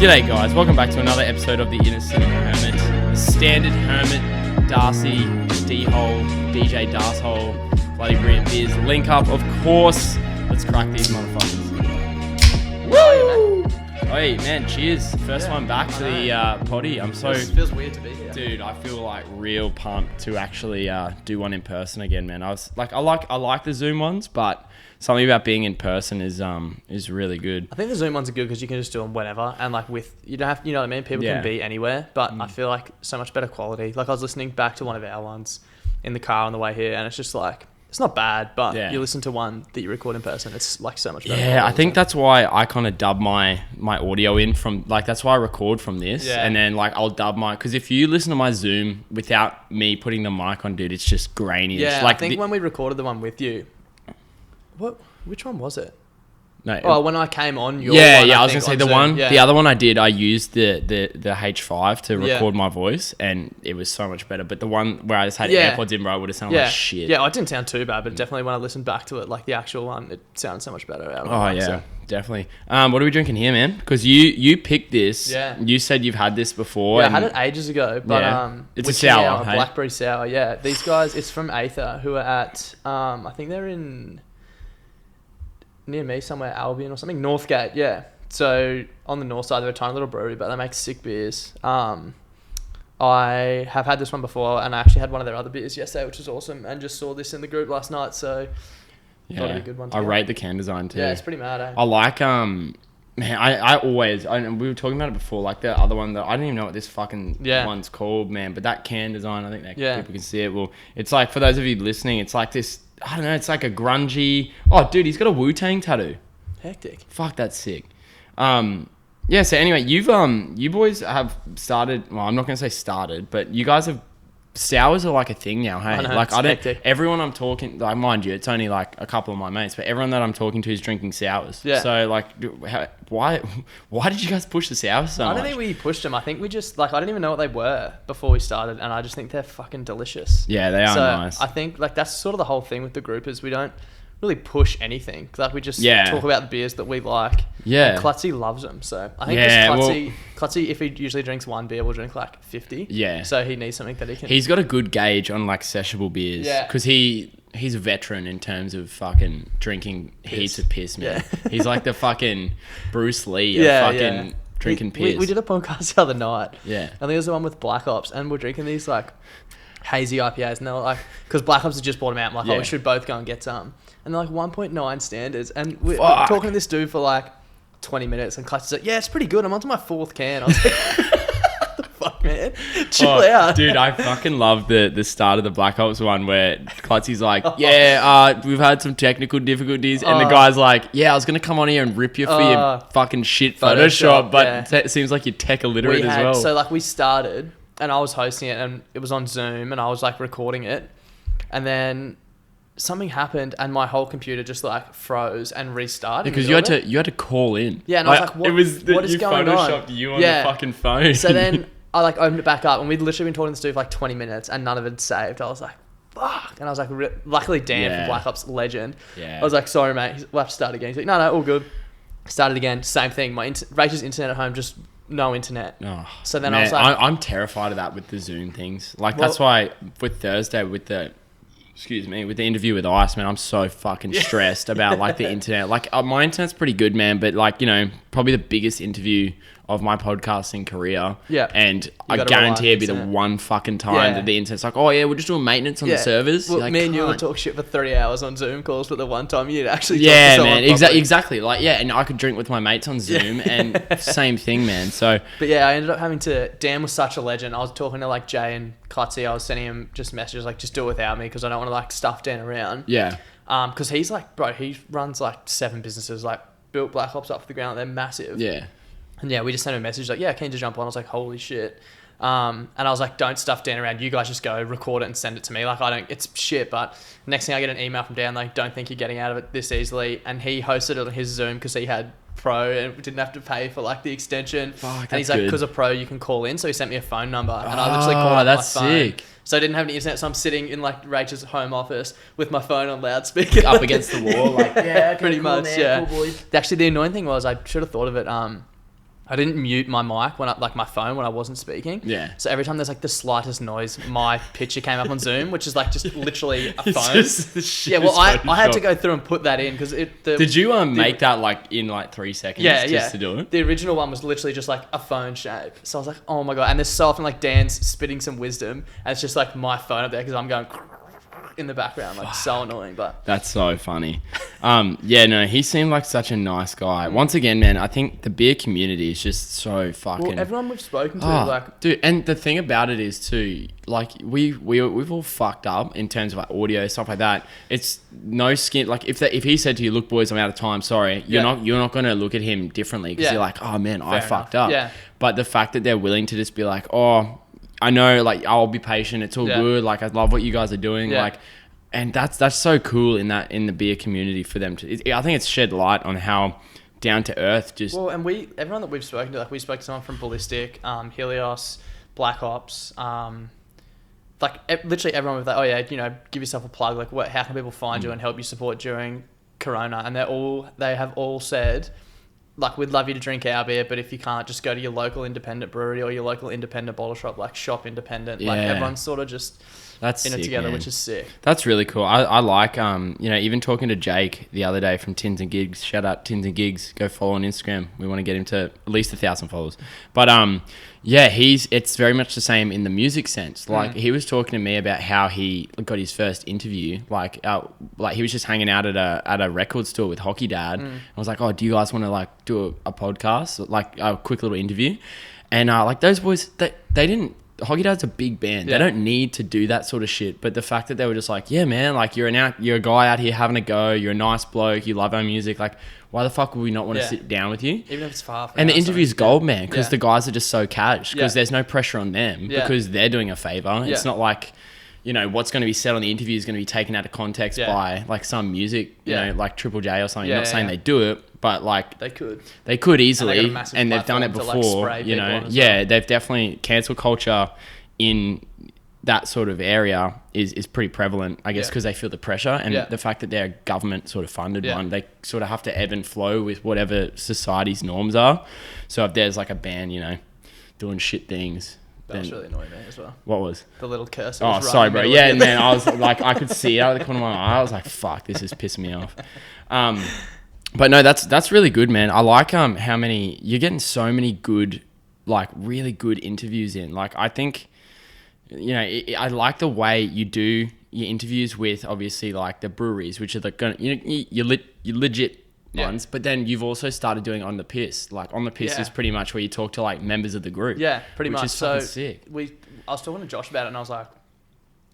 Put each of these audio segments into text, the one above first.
G'day guys, welcome back to another episode of the Inner City Hermit. The standard hermit, D'arcy, D-Hole, DJ Darshole, Bloody Brilliant Beers link up, of course. Let's crack these motherfuckers. Woo! Hey man, cheers. First one back to the potty. I'm so... It feels weird to be here. Dude, I feel like real pumped to actually do one in person again, man. I like the Zoom ones, but something about being in person is really good. I think the Zoom ones are good because you can just do them whenever, and like you don't have, you know what I mean? People can be anywhere, but I feel like so much better quality. Like I was listening back to one of our ones in the car on the way here, and it's just like, it's not bad, but you listen to one that you record in person, it's like so much better. Yeah, I think that's why I kind of dub my audio in from, like, that's why I record from this, and then like I'll dub because if you listen to my Zoom without me putting the mic on, dude, it's just grainy. Yeah, like I think when we recorded the one with you, which one was it? No. When I came on your one, I was gonna say the Zoom, one, the other one I did, I used the H5 to record my voice, and it was so much better. But the one where I just had AirPods in, bro, I would have sounded like shit. Yeah, it didn't sound too bad, but definitely when I listened back to it, like the actual one, it sounded so much better. Definitely. What are we drinking here, man? Because you picked this. Yeah. You said you've had this before. Yeah, I had it ages ago, but it's a sour, a blackberry sour. Yeah, these guys, it's from Aether, who are at I think they're in near me somewhere, Albion or something, Northgate. Yeah, so on the north side, they're a tiny little brewery, but they make sick beers. I have had this one before, and I actually had one of their other beers yesterday, which was awesome, and just saw this in the group last night, so thought it'd be a good one to I get. rate the can design too. Yeah, it's pretty mad, eh? I like man, I always, we were talking about it before, like the other one that I don't even know what this fucking one's called, man, but that can design, I think that people can see it. Well, it's like, for those of you listening, it's like this, I don't know, it's like a grungy, oh dude, he's got a Wu-Tang tattoo. Hectic. Fuck, that's sick. Yeah, so anyway, you boys have started, well, I'm not going to say started, but you guys have, sours are like a thing now, hey? I know, like, hectic. Everyone I'm talking, like, mind you, it's only like a couple of my mates, but everyone that I'm talking to is drinking sours. Yeah. So, like, why did you guys push the sours so much? I don't think we pushed them. I think we just, like, I didn't even know what they were before we started, and I just think they're fucking delicious. Yeah, they are nice. I think, like, that's sort of the whole thing with the group is we don't really push anything. Like, we just talk about the beers that we like. Yeah. And Klutzy loves them, so I think Klutzy, if he usually drinks one beer, will drink like 50. Yeah. So he needs something that he can... He's got a good gauge on, like, sessionable beers. Yeah. Because he's a veteran in terms of fucking drinking heaps of piss, man. Yeah. He's like the fucking Bruce Lee of fucking drinking piss. We did a podcast the other night. Yeah. I think it was the one with Black Ops, and we're drinking these, like, hazy IPAs, and they were like... Because Black Ops had just bought them out, I'm like, we should both go and get some. And they're like 1.9 standards, and we're talking to this dude for like 20 minutes, and Clutch is like, yeah, it's pretty good, I'm onto my fourth can. I was like, what the fuck, man? Chill out. Dude, I fucking love the start of the Black Ops one where Clutzy's like, we've had some technical difficulties, and the guy's like, I was going to come on here and rip you for your fucking shit Photoshop, but it seems like you're tech illiterate as well. So like we started, and I was hosting it, and it was on Zoom, and I was like recording it, and then something happened and my whole computer just like froze and restarted. Because you had to call in. Yeah, and I was like, what is going on? You photoshopped you on the fucking phone. So then I like opened it back up, and we'd literally been talking to this dude for like 20 minutes and none of it saved. I was like, fuck. And I was like, luckily Dan from Black Ops legend. Yeah. I was like, sorry mate, we'll have to start again. He's like, no, all good. Started again, same thing. Rachel's internet at home, just no internet. Oh, so then man, I was like, I'm terrified of that with the Zoom things. Like, that's why with Thursday with the interview with Ice, man, I'm so fucking stressed about like the internet. Like, my internet's pretty good, man, but like, you know, probably the biggest interview of my podcasting career. Yeah. And I guarantee it'd be the one fucking time that the internet's like, we're just doing maintenance on the servers. Well, like, me and you would talk shit for 30 hours on Zoom calls, but the one time you'd actually talk to someone man, exactly. Like, and I could drink with my mates on Zoom and same thing, man. So, but yeah, I ended up having to, Dan was such a legend. I was talking to like Jay and Clutzy. I was sending him just messages like, just do it without me because I don't want to like stuff Dan around. Yeah. Because he's like, bro, he runs like 7 businesses, like built Black Ops up for the ground. They're massive. Yeah. And yeah, we just sent him a message like, keen to jump on. I was like, holy shit. And I was like, don't stuff Dan around. You guys just go record it and send it to me. Like, it's shit. But next thing I get an email from Dan, like, don't think you're getting out of it this easily. And he hosted it on his Zoom because he had Pro and didn't have to pay for like the extension. Fuck, and he's like, because of Pro, you can call in. So he sent me a phone number, and I literally called up that's my phone. sick. So I didn't have any internet, so I'm sitting in like Rachel's home office with my phone on loudspeaker, up against the wall, like pretty much. Cool, boys. Actually, the annoying thing was I should have thought of it. I didn't mute my mic my phone when I wasn't speaking. Yeah. So every time there's like the slightest noise, my picture came up on Zoom, which is like just literally a phone. Yeah. Well, I had to go through and put that in because Did you make that like in like 3 seconds? To do it? The original one was literally just like a phone shape. So I was like, oh my God. And there's so often like Dan's spitting some wisdom and it's just like my phone up there because I'm going in the background, like so annoying. But that's so funny. He seemed like such a nice guy. Once again, man, I think the beer community is just so fucking. Well, everyone we've spoken to, dude, and the thing about it is too, like we've all fucked up in terms of like audio stuff like that. It's no skin. Like if he said to you, "Look, boys, I'm out of time. Sorry," you're not gonna look at him differently because you're like, "Oh man, I fucked up." Yeah. But the fact that they're willing to just be like, "Oh, I know, like I'll be patient. It's all good. Like I love what you guys are doing." Yeah. Like, and that's so cool in the beer community for them to. I think it's shed light on how down to earth just. Well, and everyone that we've spoken to, like we spoke to someone from Ballistic, Helios, Black Ops, literally everyone was like, oh yeah, give yourself a plug. Like, how can people find you and help you support during Corona? And they have all said, like, we'd love you to drink our beer, but if you can't, just go to your local independent brewery or your local independent bottle shop, like Shop Independent. Like everyone's sort of just that's in sick, it together, man. which is sick. That's really cool. I like, even talking to Jake the other day from Tins and Gigs. Shout out Tins and Gigs. Go follow on Instagram. We want to get him to at least 1,000 followers. But it's very much the same in the music sense. Like he was talking to me about how he got his first interview. Like he was just hanging out at a record store with Hockey Dad. I was like, oh, do you guys want to like do a podcast, like a quick little interview? And like those boys, they didn't. Hockey Dad's a big band. They don't need to do that sort of shit. But the fact that they were just like, yeah, man, like you're a guy out here having a go. You're a nice bloke. You love our music. Like, why the fuck would we not want to sit down with you? Even if it's far. And the interview's gold, man, because the guys are just so cash. Because there's no pressure on them because they're doing a favor. It's not like, what's going to be said on the interview is going to be taken out of context by like some music, like Triple J or something. Not saying they do it, but like they could easily, and they've done it before. Like they've definitely cancel culture in that sort of area is pretty prevalent, I guess, because they feel the pressure and the fact that they're a government sort of funded one. They sort of have to ebb and flow with whatever society's norms are. So if there's like a band, doing shit things. That was really annoying me as well. What was? The little cursor. Oh, sorry, bro. Yeah, and then I was like, I could see it out of the corner of my eye. I was like, fuck, this is pissing me off. But no, that's really good, man. I like how many you're getting so many good, like really good interviews in. Like I think, I like the way you do your interviews with obviously like the breweries, which are you're legit ones, but then you've also started doing On the Piss. Like On the Piss is pretty much where you talk to like members of the group. Yeah, pretty much. Which is fucking sick. I was talking to Josh about it and I was like,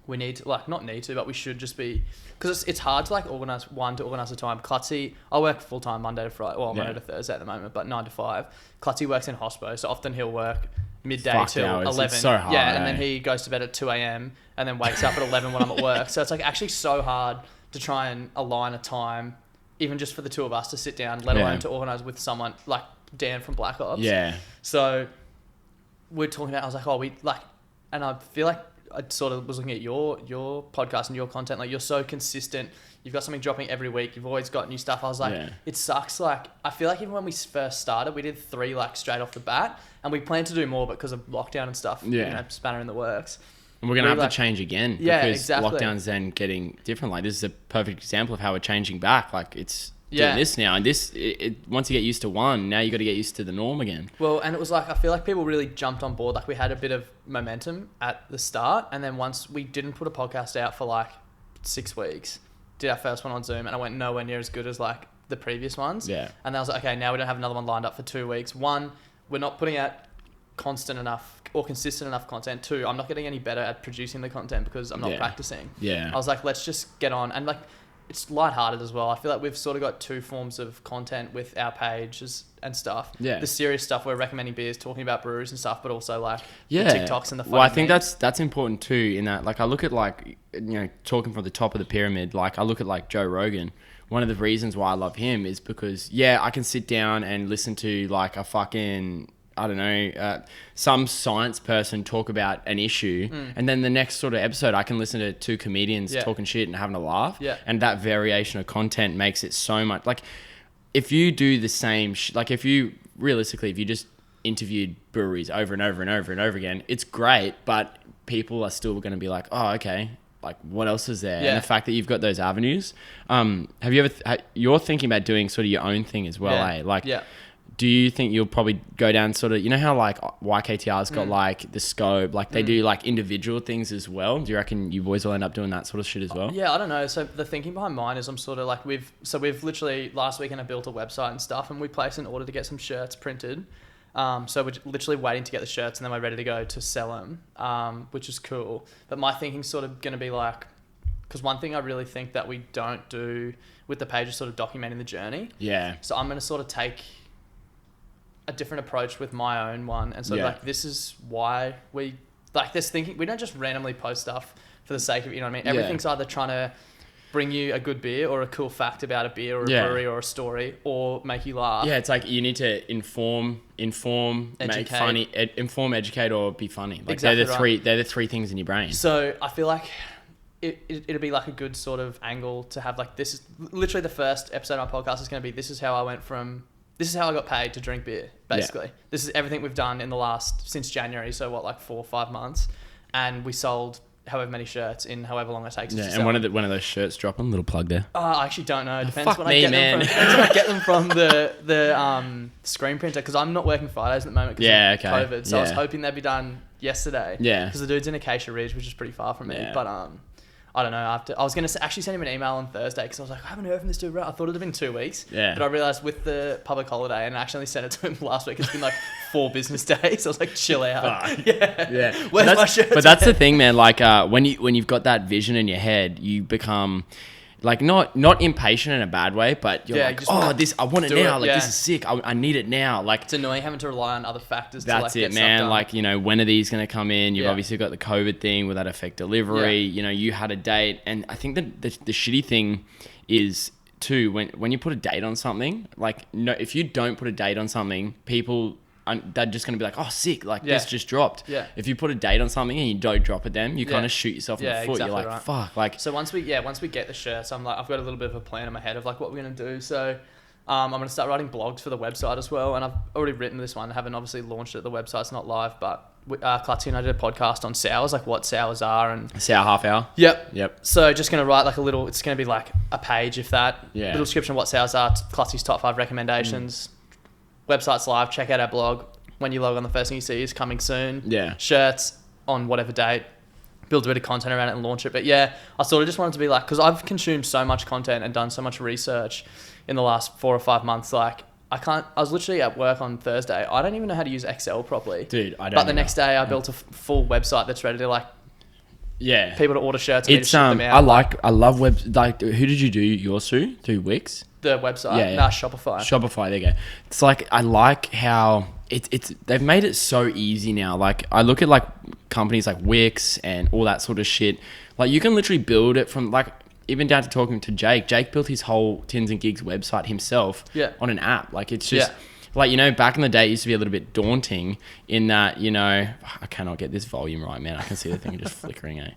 we need to, like, not need to, but we should just be, because it's hard to like organise a time. Clutzy, I work full time Monday to Friday, Monday to Thursday at the moment, but 9 to 5. Clutzy works in hospo, so often he'll work midday till hours. 11. It's so hard, and then he goes to bed at 2 a.m. and then wakes up at 11 when I'm at work. So it's like actually so hard to try and align a time, even just for the two of us to sit down, let alone to organise with someone like Dan from Black Ops. Yeah. So we're talking about, I was like, and I feel like I sort of was looking at your podcast and your content, like you're so consistent. You've got something dropping every week. You've always got new stuff. I was like, it sucks. Like, I feel like even when we first started, we did 3 like straight off the bat, and we planned to do more, but because of lockdown and stuff, spanner in the works. And we're going to have to change again because exactly. lockdown's then getting different. Like, this is a perfect example of how we're changing back. Like, it's doing this now. And once you get used to one, now you got to get used to the norm again. Well, and it was like, I feel like people really jumped on board. Like, we had a bit of momentum at the start. And then once we didn't put a podcast out for like 6 weeks, did our first one on Zoom, and I went nowhere near as good as like the previous ones. Yeah. And then I was like, okay, now we don't have another one lined up for 2 weeks. 1, we're not putting out constant enough or consistent enough content. 2, I'm not getting any better at producing the content because I'm not practicing. Yeah. I was like, let's just get on. And like, it's lighthearted as well. I feel like we've sort of got 2 forms of content with our pages and stuff. Yeah. The serious stuff, we're recommending beers, talking about breweries and stuff, but also like the TikToks and the funny Well, I think memes. that's important too, in that, like, I look at like, talking from the top of the pyramid, like I look at like Joe Rogan. One of the reasons why I love him is because, I can sit down and listen to like a fucking, I don't know, some science person talk about an issue, and then the next sort of episode I can listen to 2 comedians talking shit and having a laugh, and that variation of content makes it so much, like, if you do the same like if you just interviewed breweries over and over and over and over again. It's great, but people are still going to be like, oh, okay, like what else is there? Yeah. And the fact that you've got those avenues. Have you ever? You're thinking about doing sort of your own thing as well, eh? Like, do you think you'll probably go down sort of, you know how like YKTR's got like the scope, like they do like individual things as well? Do you reckon you boys will end up doing that sort of shit as well? Yeah, I don't know. So the thinking behind mine is I'm sort of like we've literally last weekend I built a website and stuff, and we placed an order to get some shirts printed. So we're literally waiting to get the shirts and then we're ready to go to sell them, which is cool. But my thinking's sort of going to be like, because one thing I really think that we don't do with the page is sort of documenting the journey. Yeah. So I'm going to sort of take a different approach with my own one, and sort of like, this is why we like this thinking. We don't just randomly post stuff for the sake of, you know what I mean? Everything's either trying to bring you a good beer or a cool fact about a beer or a brewery or a story, or make you laugh. Yeah, it's like you need to inform, educate. Make funny, inform, educate, or be funny. Like exactly they're the three things in your brain. So I feel like it'll be like a good sort of angle to have. Like, this is literally the first episode of my podcast is going to be, this is how I got paid to drink beer, basically. Yeah. This is everything we've done since January. So what, like 4 or 5 months, and we sold however many shirts in however long it takes. Yeah, and one of those shirts dropping. Little plug there. I actually don't know. Depends when I get them from the screen printer, because I'm not working Fridays at the moment because of COVID. So I was hoping they'd be done yesterday. Yeah. Because the dude's in Acacia Ridge, which is pretty far from me. But I don't know. I was going to actually send him an email on Thursday because I was like, I haven't heard from this dude. I thought it had been 2 weeks. Yeah. But I realized with the public holiday, and I actually sent it to him last week, it's been like 4 business days. I was like, chill out. Yeah. Where's my shirt? But that's the thing, man. Like when you've got that vision in your head, you become like not impatient in a bad way, but you're like, I want it now. Like, this is sick. I need it now. Like, it's annoying having to rely on other factors. That's to, like, it, man. Like, you know, when are these going to come in? You've obviously got the COVID thing. Will that affect delivery? You know, you had a date, and I think that the shitty thing is too when you put a date on something. Like, no, if you don't put a date on something, people. They're just going to be like, oh, sick, like this just dropped. Yeah. If you put a date on something and you don't drop it then, you kind of shoot yourself in the foot. Exactly. You're like, fuck. Like, so once we get the shirts, I'm like, I've got a little bit of a plan in my head of like what we're going to do. So I'm going to start writing blogs for the website as well. And I've already written this one. I haven't obviously launched it. The website's not live, but Clutzy and I did a podcast on sours, like what sours are. And sour half hour. Yep. So just going to write like it's going to be like a page, if that. Yeah. Little description of what sours are, Clutzy's top 5 recommendations. Website's live. Check out our blog. When you log on, the first thing you see is coming soon. Yeah. Shirts on whatever date. Build a bit of content around it and launch it. But yeah, I sort of just wanted to be like, because I've consumed so much content and done so much research in the last 4 or 5 months. Like, I was literally at work on Thursday. I don't even know how to use Excel properly. Dude, I don't. But the next day I built a full website that's ready to like, people to order shirts and ship them out. I love web. Like, who did you do yours through? Through Wix? The website? Nah, Shopify. Shopify, there you go. It's like, I like how they've made it so easy now. Like, I look at like companies like Wix and all that sort of shit. Like, you can literally build it from like, even down to talking to Jake. Jake built his whole Tins and Gigs website himself on an app. Like, it's just like, you know, back in the day it used to be a little bit daunting in that, you know, I cannot get this volume right, man. I can see the thing just flickering,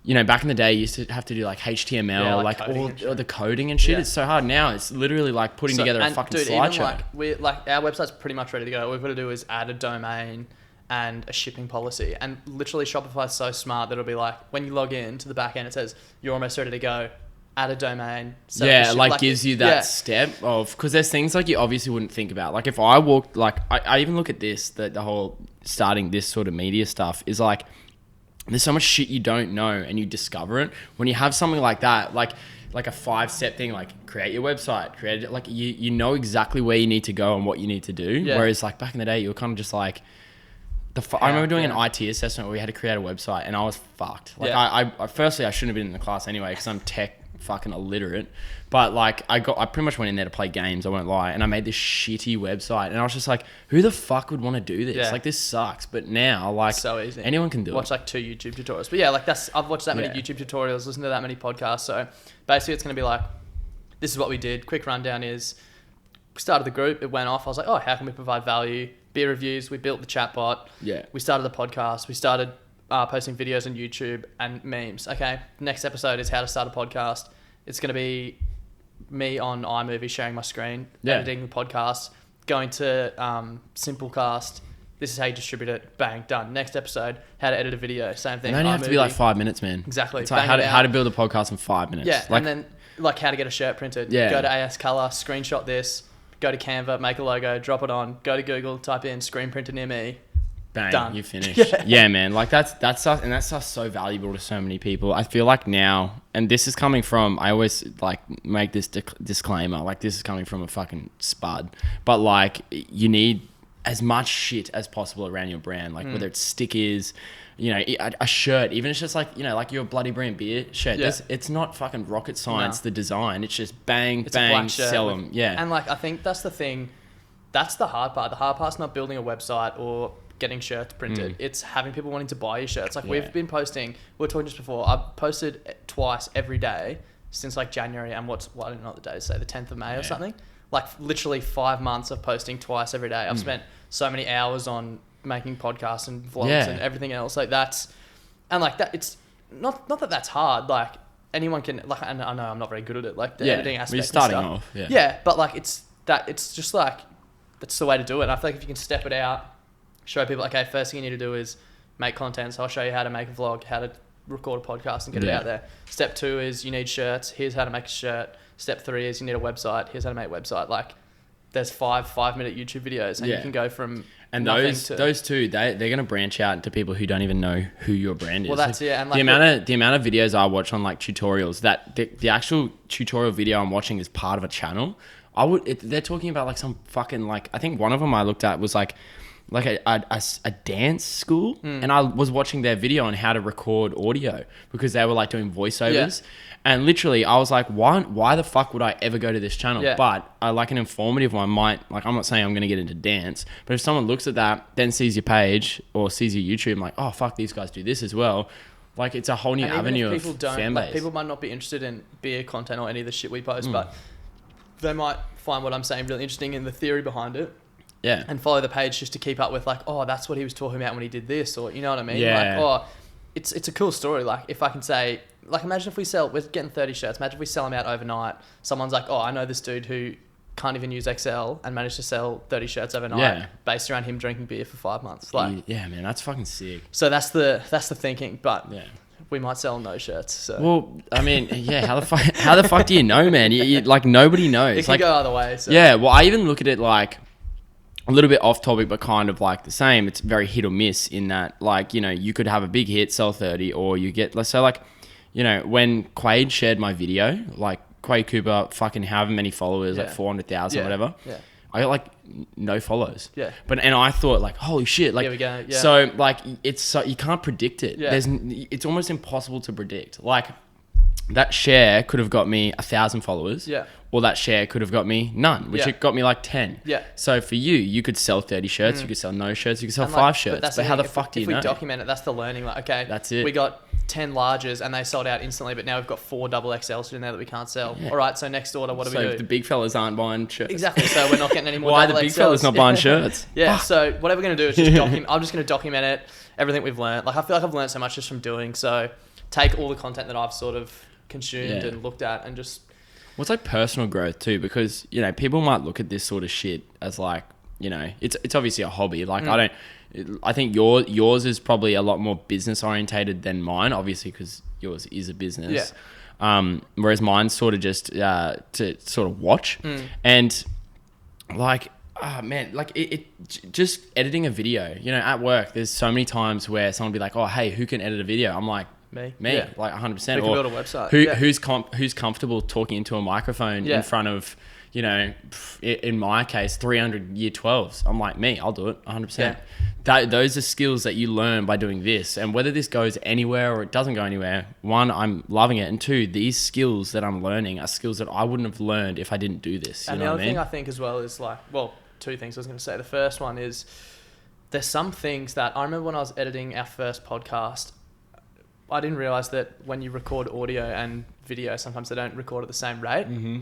you know, back in the day, you used to have to do like HTML, like all the coding and shit. Yeah. It's so hard now. It's literally like putting together a fucking slideshow. Like our website's pretty much ready to go. All we've got to do is add a domain and a shipping policy. And literally Shopify's so smart that it'll be like, when you log in to the back end, it says, you're almost ready to go. Add a domain. Like gives you that step of, because there's things like you obviously wouldn't think about. Like if I walked, like I even look at this, the whole starting this sort of media stuff is like, there's so much shit you don't know and you discover it. When you have something like that, like a 5-step thing, like create your website, create it, like you know exactly where you need to go and what you need to do. Yeah. Whereas like back in the day, you were kind of just like, I remember doing an IT assessment where we had to create a website and I was fucked. Like I firstly, I shouldn't have been in the class anyway because I'm tech fucking illiterate, but like I pretty much went in there to play games, I won't lie, and I made this shitty website and I was just like, who the fuck would want to do this? Like, this sucks. But now, like, so easy. Anyone can do it. Watch like 2 YouTube tutorials. But yeah, like I've watched that many YouTube tutorials, listened to that many podcasts. So basically it's going to be like, this is what we did. Quick rundown is, we started the group, it went off. I was like, oh, how can we provide value? Beer reviews, we built the chatbot. Yeah. We started the podcast, we started posting videos on YouTube and memes. Okay, next episode is how to start a podcast. It's going to be me on iMovie sharing my screen, editing the podcast, going to Simplecast. This is how you distribute it. Bang, done. Next episode, how to edit a video. Same thing. It only have to be like 5 minutes, man. Exactly. It's like how to build a podcast in 5 minutes. Yeah, like, and then like how to get a shirt printed. Yeah. Go to AS Color, screenshot this, go to Canva, make a logo, drop it on, go to Google, type in screen printer near me. bang, Done. you finished. Yeah, man. Like that's stuff, and that stuff's so valuable to so many people. I feel like now, and this is coming from, I always like make this disclaimer, like this is coming from a fucking spud, but like you need as much shit as possible around your brand, like whether it's stickers, you know, a shirt, even it's just like, you know, like your Bloody Brilliant beer shirt. Yeah. It's not fucking rocket science, the design. It's just bang, bang, sell them. Yeah. And like, I think that's the thing. That's the hard part. The hard part's not building a website or getting shirts printed. It's having people wanting to buy your shirts. Like we've been posting, we were talking just before, I've posted twice every day since like January and I don't know what the day is, say the 10th of May or something. Like literally 5 months of posting twice every day. I've spent so many hours on making podcasts and vlogs and everything else like that's, and like that, it's not that that's hard. Like anyone can, like, and I know I'm not very good at it, like the editing aspect. You're starting off. Yeah. But like it's just like, that's the way to do it. And I feel like if you can step it out, show people, okay, first thing you need to do is make content. So I'll show you how to make a vlog, how to record a podcast and get it out there. Step 2 is you need shirts. Here's how to make a shirt. Step 3 is you need a website. Here's how to make a website. Like there's 5-minute YouTube videos and you can go from and those two, they're going to branch out to people who don't even know who your brand is. Well, that's And like the amount of videos I watch on like tutorials, that the actual tutorial video I'm watching is part of a channel. They're talking about like some fucking, like, I think one of them I looked at was like a dance school, and I was watching their video on how to record audio because they were like doing voiceovers, and literally I was like, why the fuck would I ever go to this channel? But I like an informative one. Like, I'm not saying I'm going to get into dance, but if someone looks at that, then sees your page or sees your YouTube, I'm like, oh fuck, these guys do this as well. Like it's a whole new avenue of fan base. Like, people might not be interested in beer content or any of the shit we post, but they might find what I'm saying really interesting in the theory behind it. Yeah. And follow the page just to keep up with like, oh, that's what he was talking about when he did this, or you know what I mean? Yeah. Like, oh, it's a cool story. Like if I can say, like, imagine if we're getting 30 shirts. Imagine if we sell them out overnight. Someone's like, oh, I know this dude who can't even use Excel and managed to sell 30 shirts overnight based around him drinking beer for 5 months. Like, yeah, man, that's fucking sick. So that's the thinking, but we might sell no shirts. So. Well, I mean, how the fuck do you know, man? You like nobody knows. It can go either way. So. Yeah. Well, I even look at it like a little bit off topic, but kind of like the same. It's very hit or miss in that, like, you know, you could have a big hit, sell 30, or you get, let's say, like, you know, when Quaid shared my video, like Quaid Cooper, fucking however many followers, like 400,000 or whatever. Yeah. I got like no follows. Yeah. And I thought like, holy shit, like, here we go. Yeah. So like, you can't predict it. Yeah. It's almost impossible to predict. Like that share could have got me 1,000 followers. Yeah. Or that share could have got me none, which it got me like 10. Yeah. So for you could sell 30 shirts, you could sell no shirts, you could sell 5 shirts. But how the fuck do you know? If we document it, that's the learning. Like, okay, that's it. We got 10 larges and they sold out instantly, but now we've got 4 double XLs in there that we can't sell. Yeah. All right, so next order, what do we do? So the big fellas aren't buying shirts. Exactly. So we're not getting any more Why double the big XLs? fellas not buying shirts? Yeah. So whatever we're going to do is just document. I'm just going to document it, everything we've learned. Like I feel like I've learned so much just from doing. So take all the content that I've sort of consumed and looked at and just... What's like personal growth too, because, you know, people might look at this sort of shit as like, you know, it's obviously a hobby. Like I think yours is probably a lot more business orientated than mine, obviously, because yours is a business. Yeah. Whereas mine's sort of just to sort of watch. And like, man, like it just editing a video, you know, at work, there's so many times where someone will be like, oh, hey, who can edit a video? I'm like, me, yeah. Like 100%. We can build a website. Who's comfortable talking into a microphone in front of, you know, in my case, 300 year 12s. I'm like, me, I'll do it 100%. Yeah. Those are skills that you learn by doing this. And whether this goes anywhere or it doesn't go anywhere, 1, I'm loving it. And 2, these skills that I'm learning are skills that I wouldn't have learned if I didn't do this. And the other thing I think as well is like, well, 2 things I was going to say. The first one is there's some things that I remember when I was editing our first podcast, I didn't realize that when you record audio and video, sometimes they don't record at the same rate. Mm-hmm.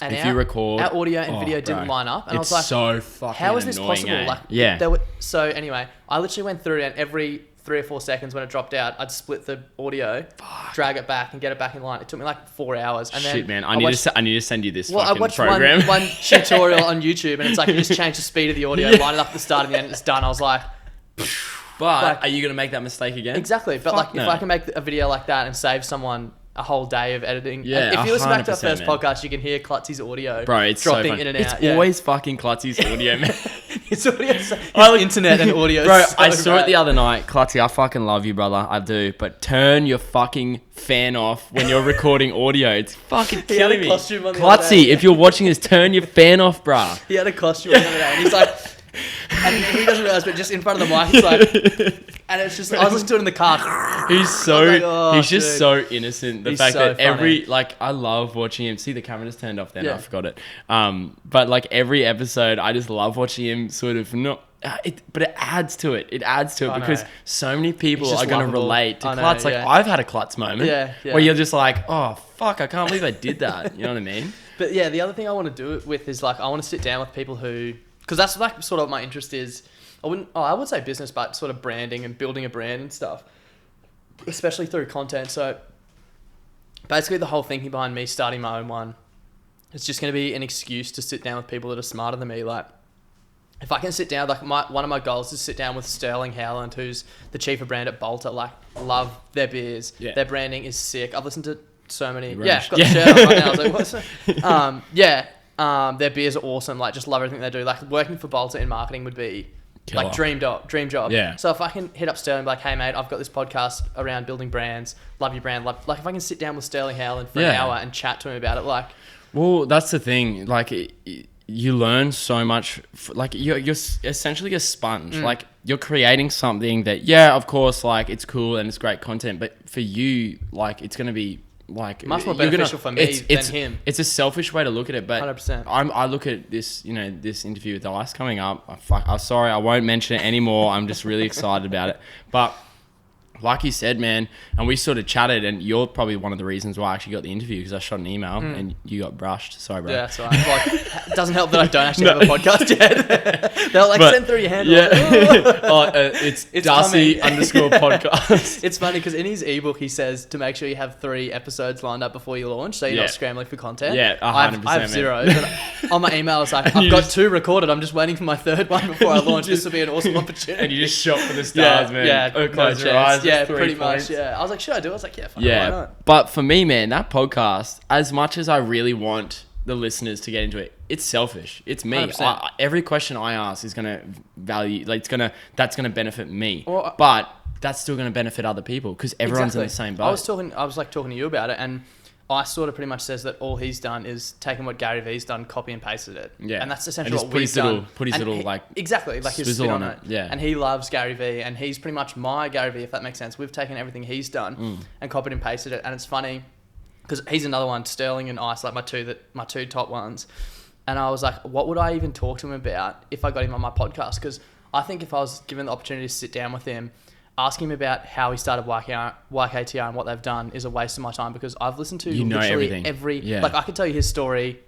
And if you record, our audio and video didn't line up, and I was like, so fucking how is this possible? Eh? Like, so anyway, I literally went through and every 3 or 4 seconds when it dropped out. I'd split the audio, drag it back, and get it back in line. It took me like 4 hours. And Shit, man. I need to send you this I fucking watched program. one tutorial on YouTube, and it's like you just change the speed of the audio, line it up at the start and the end, and it's done. I was like... But like, are you going to make that mistake again? Exactly. But like, if I can make a video like that and save someone a whole day of editing. Yeah, if you listen back to our 100%, first man. podcast, you can hear Klutzy's audio It's dropping so in and it's out. always fucking Klutzy's audio, man. His audio, internet and audio. Bro, so I saw right. it the other night. Klutzy, I fucking love you, brother. I do. But turn your fucking fan off when you're recording audio. It's fucking He had killing a me. costume on the other Klutzy, day. if you're watching this, turn your fan off, bruh. He had a costume on the other day, and he's like, and he doesn't realize, but just in front of the mic, it's like, and it's just, I was listening to it in the car. He's so, like, oh, he's just dude. so innocent. The He's fact so that funny. I love watching him. See, the camera just turned off then. Yeah. I forgot it. But like every episode, I just love watching him sort of not. But it adds to it. It adds to it I because know. so many people He's just are going to lovable. relate to I know, Klutz. Like yeah. I've had a Klutz moment Yeah. where you're just like, oh fuck, I can't believe I did that. You know what I mean? But yeah, the other thing I want to do it with is like, I want to sit down with people who, because that's like sort of my interest is, I would say business, but sort of branding and building a brand and stuff, especially through content. So basically the whole thinking behind me starting my own one, it's just going to be an excuse to sit down with people that are smarter than me. Like if I can sit down, like one of my goals is to sit down with Sterling Howland, who's the chief of brand at Bolter. Like love their beers. Yeah. Their branding is sick. I've listened to so many. Rubbish. Yeah, I've got the shirt on right now. I was like, what's that? Their beers are awesome. Like just love everything they do. Like working for Bolter in marketing would be Killer. like dream job. Yeah. So if I can hit up Sterling, and be like, hey mate, I've got this podcast around building brands. Love your brand. Like if I can sit down with Sterling Howland for an Yeah. hour and chat to him about it, like. Well, that's the thing. Like, you learn so much. Like, you're essentially a sponge. Like, you're creating something that, yeah, of course, like, it's cool and it's great content. But for you, like, it's going to be, like... Much more you're beneficial for me than him. It's a selfish way to look at it, but 100%. I look at this, this interview with Ice coming up. I'm sorry, I won't mention it anymore. I'm just really excited about it. But... like you said, man, and we sort of chatted, and you're probably one of the reasons why I actually got the interview because I shot an email and you got brushed. Sorry, bro. Yeah, that's all right. Like, it doesn't help that I don't actually have a podcast yet. They're like, send through your handle. Yeah. It's D'arcy coming. _ podcast. It's funny because in his ebook he says to make sure you have 3 episodes lined up before you launch, so you're Yeah. not scrambling for content. Yeah, 100%, I have man. 0. But on my email it's like, I've got 2 recorded. I'm just waiting for my 3rd one before I launch. This will be an awesome opportunity. And you just shot for the stars, man. Yeah, Oh, no close your chance. eyes. Yeah, just 3 pretty points. much. Yeah, I was like, should I do it? I was like, yeah, fuck it, why Yeah, not? but for me, man, that podcast, as much as I really want the listeners to get into it, it's selfish. It's me. 100%. Every question I ask is gonna value, like that's gonna benefit me, Or- but that's still gonna benefit other people because everyone's in the same boat. I was talking to you about it, and I sort of pretty much says that all he's done is taken what Gary Vee's done, copy and pasted it. Yeah. And that's essentially And just what put we've his little- done. put his And little, like, exactly, like his swizzle spin on on it. it, yeah. And he loves Gary Vee, and he's pretty much my Gary Vee, if that makes sense. We've taken everything he's done and copied and pasted it, and it's funny because he's another one, Sterling and Ice, like my two top ones. And I was like, what would I even talk to him about if I got him on my podcast? Because I think if I was given the opportunity to sit down with him, asking him about how he started YKTR and what they've done is a waste of my time because I've listened to literally everything. Yeah. like I could tell you his story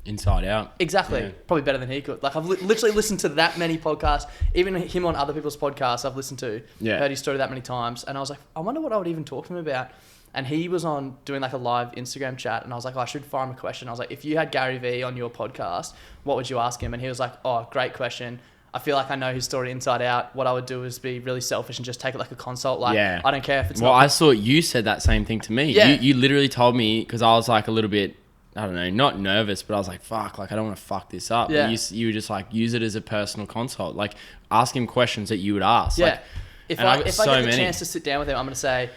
inside out. exactly, Yeah. probably better than he could. Like I've literally listened to that many podcasts, even him on other people's podcasts I've listened to, Yeah. heard his story that many times, and I was like, I wonder what I would even talk to him about. And he was on doing like a live Instagram chat, and I was like, I should fire him a question. I was like, if you had Gary Vee on your podcast, what would you ask him? And he was like, oh, great question. I feel like I know his story inside out. What I would do is be really selfish and just take it like a consult. Like, Yeah. I don't care if it's Well, not... I saw you said that same thing to me. Yeah. You literally told me because I was like a little bit, I don't know, not nervous, but I was like, fuck, like I don't want to fuck this up. Yeah. And you were just like, use it as a personal consult. Like ask him questions that you would ask. Yeah. Like, If and I I've got get so the many. chance to sit down with him, I'm going to say,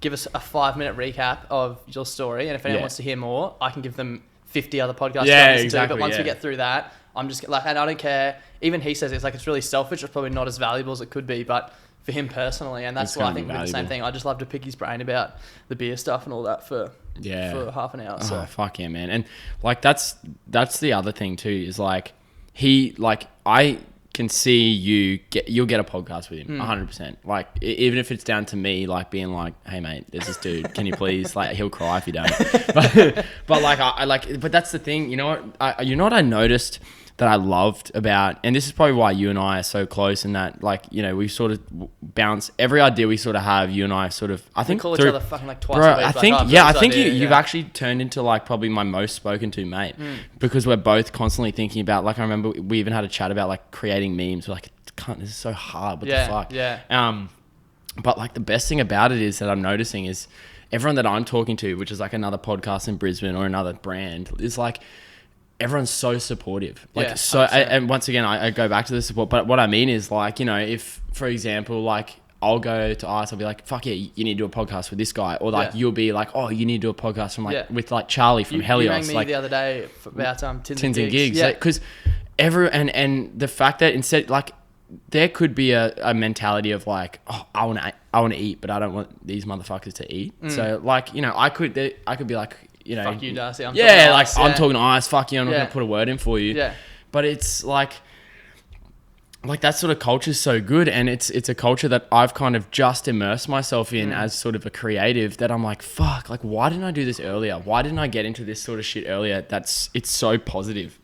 give us a 5-minute recap of your story. And if anyone Yeah. wants to hear more, I can give them 50 other podcasts Yeah, to listen exactly, to. But once we yeah. get through that, I'm just like, and I don't care. Even he says it's like, it's really selfish. It's probably not as valuable as it could be, but for him personally, and that's It's why I gonna think be we did the same valuable. thing. I just love to pick his brain about the beer stuff and all that for half an hour. So Oh, fuck yeah, man. And like that's the other thing too, is like I can see you'll get a podcast with him 100%. Like even if it's down to me like being like, hey mate, there's this dude, can you please, like he'll cry if you don't. But like I like, but that's the thing, you know what I noticed that I loved about, and this is probably why you and I are so close, and that like, you know, we sort of bounce every idea we sort of have. You and I sort of, I think, we call each other fucking like twice bro, a week. I like, think, oh, yeah, I this think idea, you've actually turned into like probably my most spoken to mate, because we're both constantly thinking about, like, I remember we even had a chat about like creating memes. We're like, this is so hard. What the fuck? Yeah. But like the best thing about it is that I'm noticing is everyone that I'm talking to, which is like another podcast in Brisbane or another brand, is like everyone's so supportive. Like, Yeah, so, and once again, I go back to the support. But what I mean is, like, you know, if for example, like I'll go to Ice, I'll be like, fuck yeah, you need to do a podcast with this guy, or like you'll be like, oh, you need to do a podcast from like with like Charlie from Helios. You rang me like the other day about Tins and Gigs. Yeah, because and the fact that instead, like, there could be a mentality of like, oh, I want to eat, but I don't want these motherfuckers to eat. So like, you know, I could be like, you know, fuck you, D'arcy. I'm I'm talking to Ice. Fuck you. I'm not gonna put a word in for you. Yeah. But it's like that sort of culture is so good, and it's a culture that I've kind of just immersed myself in as sort of a creative, that I'm like, fuck, like, why didn't I do this earlier? Why didn't I get into this sort of shit earlier? It's so positive.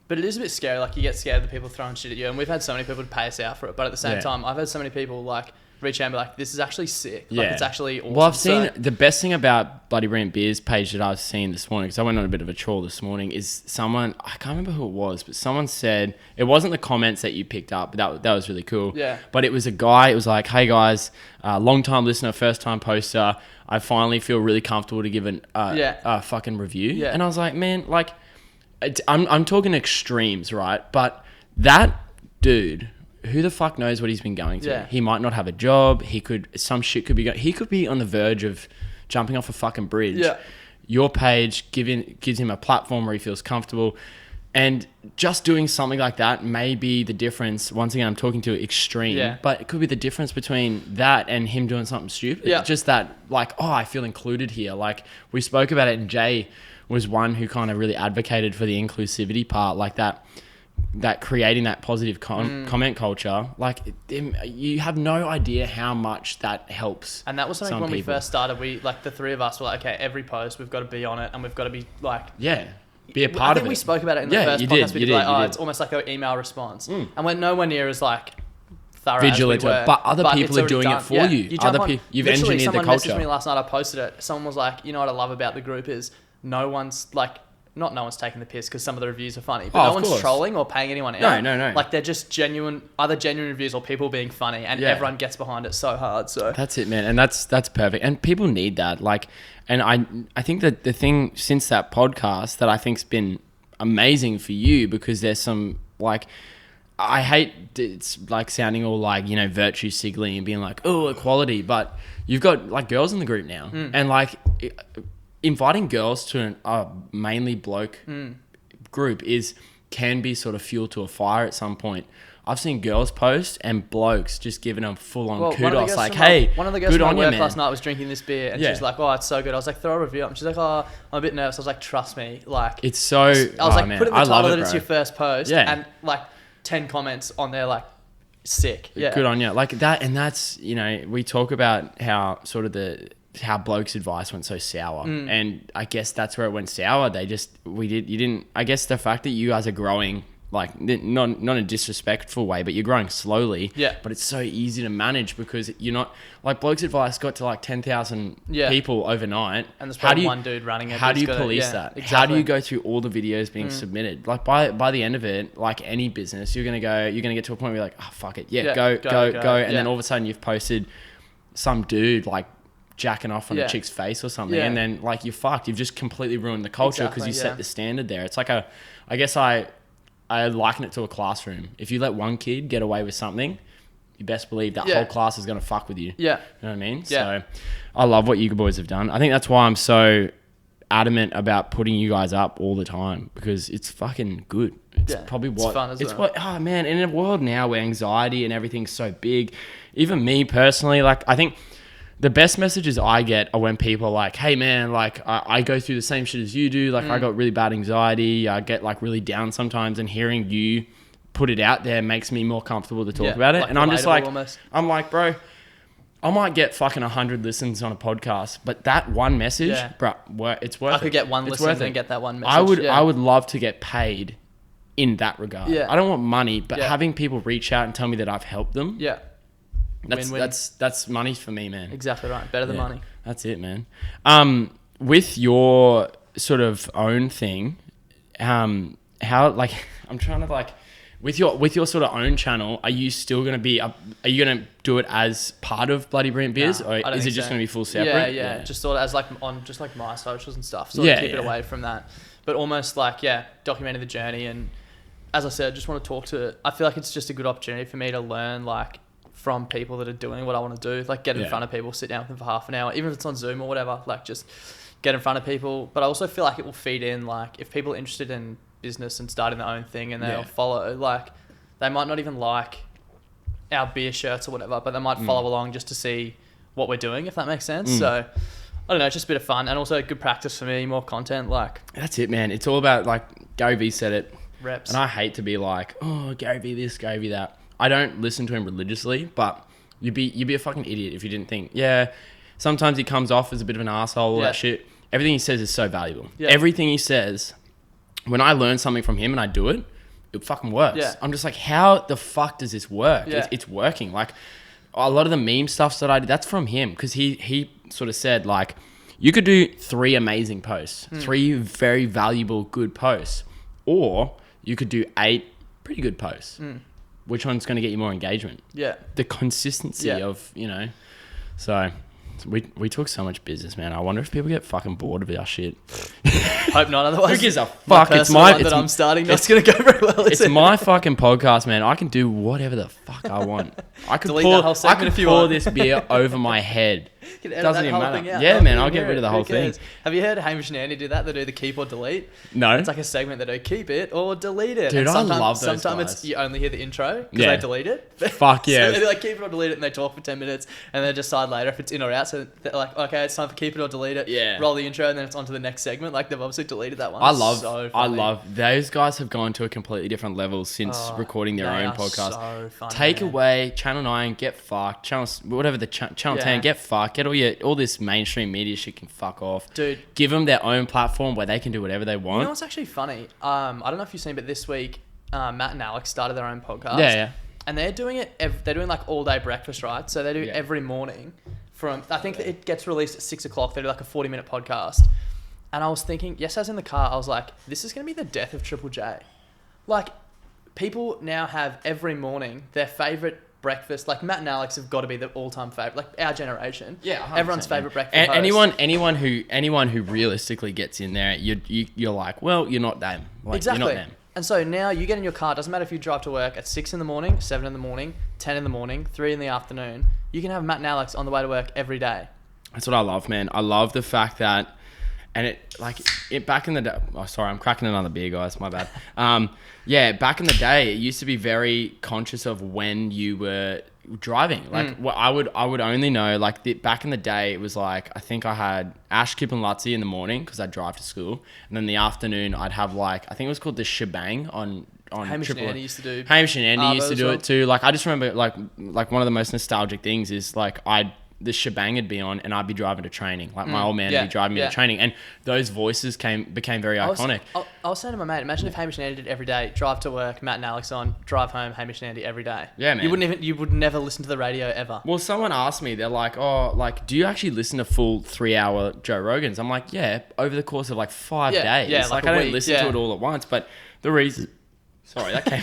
But it is a bit scary. Like, you get scared of the people throwing shit at you, and we've had so many people to pay us out for it. But at the same time, I've had so many people like reach out and be like, "This is actually sick. Like, it's actually awesome." Well, I've seen the best thing about Bloody Brilliant Beers page that I've seen this morning, because I went on a bit of a trawl this morning, is someone, I can't remember who it was, but someone said, it wasn't the comments that you picked up, but that was really cool. Yeah. But it was a guy. It was like, "Hey guys, long time listener, first time poster. I finally feel really comfortable to give a fucking review." Yeah. And I was like, man, like, I'm talking extremes, right? But that dude, who the fuck knows what he's been going through? Yeah. He might not have a job. He could be on the verge of jumping off a fucking bridge. Yeah. Your page gives him a platform where he feels comfortable. And just doing something like that may be the difference. Once again, I'm talking to extreme, but it could be the difference between that and him doing something stupid. Yeah. Just that, like, oh, I feel included here. Like, we spoke about it, and Jay was one who kind of really advocated for the inclusivity part, like that creating that positive comment culture. Like, you have no idea how much that helps. And that was something when we first started. We, like, the three of us were like, okay, every post we've got to be on it, and we've got to be like, be a part of it. I think we spoke about it in the first podcast. We did it's almost like an email response, and we're nowhere near as like thorough vigilant, as we were, but other people are doing it for you. You've engineered the culture. Someone messaged me last night. I posted it. Someone was like, you know what I love about the group is no one's like. Not no one's taking the piss, because some of the reviews are funny, but no one's trolling or paying anyone out. No. Like, they're just either genuine reviews or people being funny, and everyone gets behind it so hard. So that's it, man. And that's perfect. And people need that. Like, and I think that the thing since that podcast that I think's been amazing for you, because there's some, like, I hate it's like sounding all like, you know, virtue signaling and being like, oh, equality, but you've got like girls in the group now, and like inviting girls to a mainly bloke group can be sort of fuel to a fire at some point. I've seen girls post and blokes just giving them full on kudos, like, hey, one of the girls good from on my you, work man. last night was drinking this beer, and she's like, oh, it's so good. I was like, throw a review up. And she's like, oh, I'm a bit nervous. I was like, trust me, like, it's so. I was like, man, put in the I title love that it, it's bro. your first post, and like 10 comments on there, like, sick. Yeah, good on you, like that. And that's, you know, we talk about how sort of how blokes' advice went so sour, and I guess that's where it went sour. I guess the fact that you guys are growing, like, not in a disrespectful way, but you're growing slowly. Yeah. But it's so easy to manage, because you're not, like, blokes' advice got to like 10,000 people overnight. And there's probably one dude running it. How do you police that? Exactly. How do you go through all the videos being submitted? Like, by the end of it, like any business, you're gonna get to a point where you're like, oh, fuck it, go, and then all of a sudden you've posted some dude like jacking off on a chick's face or something, and then like you're fucked. You've just completely ruined the culture because you set the standard there. It's like I guess I liken it to a classroom. If you let one kid get away with something, you best believe that whole class is going to fuck with you. Yeah. You know what I mean? Yeah. So I love what you boys have done. I think that's why I'm so adamant about putting you guys up all the time, because it's fucking good. It's probably what... It's fun as well. What, oh man, in a world now where anxiety and everything's so big, even me personally, like, I think the best messages I get are when people are like, hey man, like I go through the same shit as you do. Like I got really bad anxiety. I get like really down sometimes, and hearing you put it out there makes me more comfortable to talk about it. Like, and I'm just like, almost. I'm like, bro, I might get fucking 100 listens on a podcast, but that one message, bro, it's worth it. I could get one listen and get that one message. I would love to get paid in that regard. Yeah. I don't want money, but Yeah. having people reach out and tell me that I've helped them. Yeah. Win-win. That's money for me, man. Exactly right. Better than money. That's it, man. With your sort of own thing, how like I'm trying to like with your sort of own channel, are you still gonna be are you gonna do it as part of Bloody Brilliant Beers, or is it just gonna be full separate? Yeah. Just sort of as like on just like my socials and stuff. Sort of keep it away from that, but almost like documenting the journey. And as I said, just want to talk to. I feel like it's just a good opportunity for me to learn like from people that are doing what I want to do. Like get in front of people, sit down with them for half an hour, even if it's on Zoom or whatever. Like just get in front of people. But I also feel like it will feed in. Like if people are interested in business and starting their own thing and they'll follow, like they might not even like our beer shirts or whatever, but they might follow along just to see what we're doing, if that makes sense. So I don't know, it's just a bit of fun and also good practice for me, more content. Like that's it, man. It's all about, like Gary Vee said it, reps. And I hate to be like, oh, Gary Vee this, Gary Vee that. I don't listen to him religiously, but you'd be a fucking idiot if you didn't think, sometimes he comes off as a bit of an asshole, all that shit. Everything he says is so valuable. Everything he says, when I learn something from him and I do it, it fucking works. I'm just like, how the fuck does this work? It's working. Like a lot of the meme stuff that I did, that's from him, because he sort of said like, you could do 3 amazing posts, 3 very valuable good posts, or you could do 8 pretty good posts. Which one's going to get you more engagement? The consistency of, so we talk so much business, man. I wonder if people get fucking bored of our shit. Hope not. Otherwise, who gives a fuck? It's my that I'm starting. That's going to go very well. It's my fucking podcast, man. I can do whatever the fuck I want. I could pour this beer over my head. Doesn't even matter. Yeah, man. I'll get rid of the whole thing. Have you heard Hamish and Andy do that? They do the keep or delete. No. It's like a segment that do keep it or delete it. Dude, I love those Sometimes guys. you only hear the intro because they delete it. Fuck yeah. So they like keep it or delete it and they talk for 10 minutes and they decide later if it's in or out. So they're like, okay, it's time for keep it or delete it. Yeah. Roll the intro and then it's on to the next segment. Like they've obviously deleted that one. I love those guys have gone to a completely different level since recording their own podcast. So funny, Take away Channel 9, get fucked. Whatever the Channel 10, get fucked. Get all this mainstream media shit can fuck off. Dude. Give them their own platform where they can do whatever they want. You know what's actually funny? I don't know if you've seen, but this week, Matt and Alex started their own podcast. Yeah. And they're doing it, they're doing like all day breakfast, right? So they do every morning I think that it gets released at 6 o'clock. They do like a 40-minute podcast. And I was thinking, I was in the car, I was like, this is going to be the death of Triple J. Like, people now have every morning their favourite breakfast. Like, Matt and Alex have got to be the all-time favourite. Like, our generation. Yeah, 100%, everyone's favourite breakfast host. Anyone who realistically gets in there, you're like, well, you're not them. Like, exactly. You're not them. And so now you get in your car. It doesn't matter if you drive to work at 6 in the morning, 7 in the morning, 10 in the morning, 3 in the afternoon. You can have Matt and Alex on the way to work every day. That's what I love, man. I love the fact that, and back in the day. Oh, sorry, I'm cracking another beer, guys. My bad. Back in the day, it used to be very conscious of when you were driving. Like, I would only know, like, back in the day, it was like, I think I had Ash, Kip and Lutzi in the morning because I'd drive to school, and then the afternoon I'd have like, I think it was called the Shebang on Hamish and Andy used to do. Hamish and Andy used to do it too. Like, I just remember like one of the most nostalgic things is like the Shebang would be on and I'd be driving to training. Like my old man would be driving me to training, and those voices became very iconic. I was saying to my mate, imagine if Hamish and Andy did every day, drive to work, Matt and Alex on, drive home, Hamish and Andy every day. Yeah, man. You would never listen to the radio ever. Well, someone asked me, they're like, oh, like, do you actually listen to full 3-hour Joe Rogans? I'm like, yeah, over the course of like 5 days. Yeah, like I don't listen to it all at once, but the reason... Sorry, that came...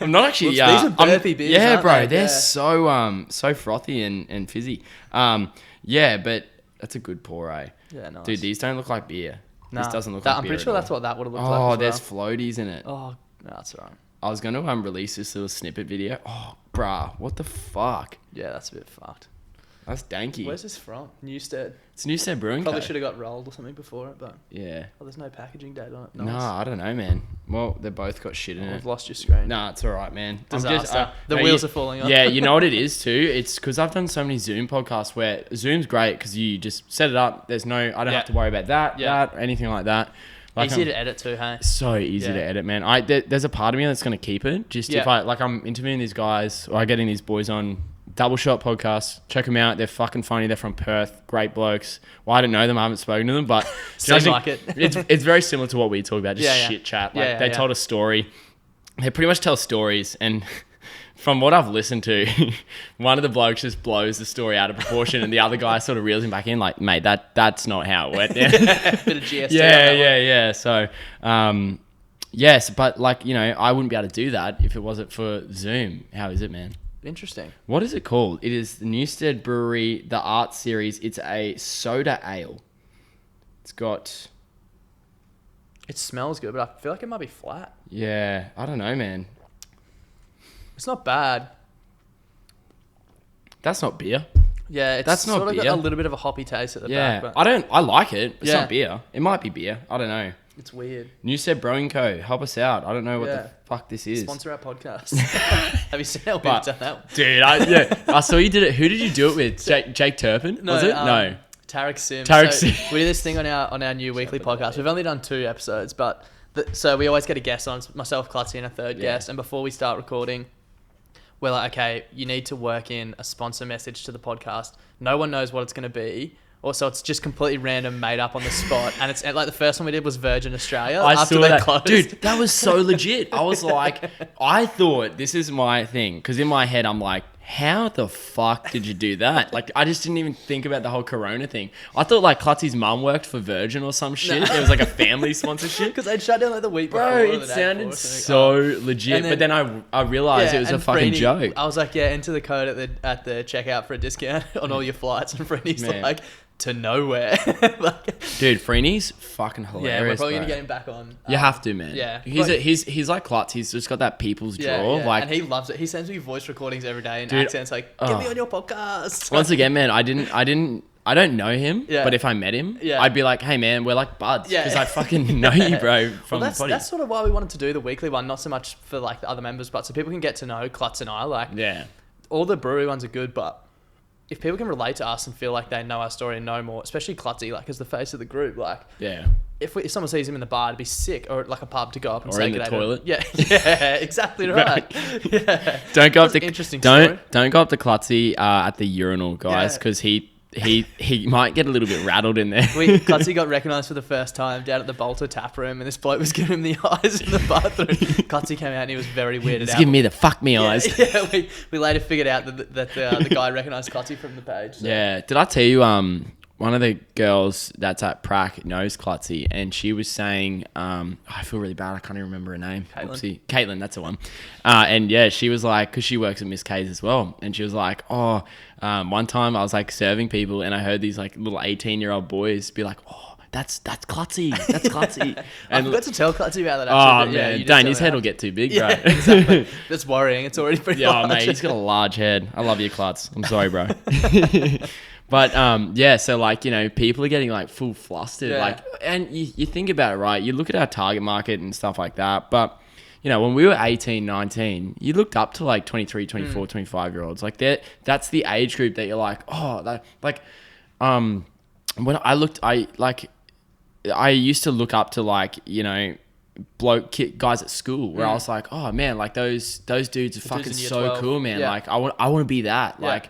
I'm not actually... These are burpy beers, yeah, bro. They? They're so frothy and fizzy. But that's a good pour, eh? Yeah, nice. Dude, these don't look like beer. This doesn't look like beer. I'm pretty sure that's what that would have looked like. Oh, there's floaties in it. Oh, no, that's all right. I was going to release this little snippet video. Oh, bruh, what the fuck? Yeah, that's a bit fucked. That's danky. Where's this from? Newstead. It's Newstead Brewing Probably should have got rolled or something before it, but... Yeah. Oh, there's no packaging date on it. Nice. No, I don't know, man. Well, they both got shit in it. We've lost your screen. Nah, it's all right, man. Disaster. The wheels are falling off. Yeah, you know what it is too? It's because I've done so many Zoom podcasts where Zoom's great because you just set it up. There's I don't have to worry about that, anything like that. Like easy to edit too, hey? So easy to edit, man. There's a part of me that's going to keep it. Just if I'm interviewing these guys or I'm getting these boys on Double Shot Podcast. Check them out. They're fucking funny. They're from Perth. Great blokes. Well, I don't know them. I haven't spoken to them, but Seems like it. it's very similar to what we talk about. Just shit chat. Like they told a story. They pretty much tell stories, and from what I've listened to, one of the blokes just blows the story out of proportion, and the other guy sort of reels him back in, like, mate, that's not how it went. Bit of GST. Yeah. So, yes, but like, you know, I wouldn't be able to do that if it wasn't for Zoom. How is it, man? Interesting. What is it called? It is the Newstead Brewery, the Art Series. It's a soda ale. It's got... It smells good, but I feel like it might be flat. Yeah, I don't know, man. It's not bad. That's not beer. Yeah, That's not sort of beer. got a little bit of a hoppy taste at the back. But I like it. It's not beer. It might be beer. I don't know. it's weird. Newstead Brewing Co. Help us out. I don't know what the fuck this is. Sponsor our podcast. Have you seen how we've done that? Dude, I saw you did it. Who did you do it with? Jake Turpin? Was it? No. Tarek Sim. Sim. We do this thing on our new weekly podcast. We've only done 2 episodes, but so we always get a guest on, myself, Clutzy, and a third guest. And before we start recording, we're like, okay, you need to work in a sponsor message to the podcast. No one knows what it's going to be. Also, it's just completely random, made up on the spot. And it's like the first one we did was Virgin Australia. After they closed. Dude, that was so legit. I was like, I thought this is my thing. Because in my head, I'm like, how the fuck did you do that? Like, I just didn't even think about the whole Corona thing. I thought like Clutzy's mum worked for Virgin or some shit. It was like a family sponsorship. Because they'd shut down like the week before. Bro, it sounded so legit. But then I realised it was a fucking joke. I was like, enter the code at the checkout for a discount on all your flights. And Freeney's like, to nowhere. Dude, Freeney's fucking hilarious. Yeah, we're probably going to get him back on. You have to, man. Yeah. He's like Klutz. He's just got that people's draw. Yeah. Like, and he loves it. He sends me voice recordings every day and accents like, get me on your podcast. Once again, man, I don't know him, but if I met him, I'd be like, hey, man, we're like buds. Because I fucking know you, bro, from the potty. That's sort of why we wanted to do the weekly one, not so much for like the other members, but so people can get to know Klutz and I. Like, all the brewery ones are good, but if people can relate to us and feel like they know our story and know more, especially Klutzy, like as the face of the group, like if someone sees him in the bar, it'd be sick, or like a pub to go up and say in the toilet. Yeah, exactly right. Yeah, don't go up to interesting. Don't go up to Klutzy at the urinal, guys, because he might get a little bit rattled in there. Klutzy got recognised for the first time down at the Bolter tap room, and this bloke was giving him the eyes in the bathroom. Klutzy came out and he was very weirded out. He's giving me the fuck me eyes. Yeah, we later figured out that the guy recognised Klutzy from the page. So. Yeah, did I tell you? One of the girls that's at Prac knows Klutzy, and she was saying, I feel really bad. I can't even remember her name. Caitlin, that's the one. And yeah, she was like, because she works at Miss K's as well, and she was like, one time I was like serving people, and I heard these like little 18-year-old boys be like, that's Klutzy. That's Klutzy. And I forgot to tell Klutzy about that. Actually, man, Dane, his head will get too big, bro. Yeah, exactly. That's worrying. It's already pretty large. Mate, he's got a large head. I love you, Klutz. I'm sorry, bro. But so like, you know, people are getting like full flustered, like, and you think about it, right? You look at our target market and stuff like that, but you know, when we were 18, 19, you looked up to like 23, 24, 25 year olds. Like that's the age group that you're like, when I used to look up to like, you know, guys at school where I was like, oh man, like those dudes are fucking so 12. cool, man. Like I want to be that. Like,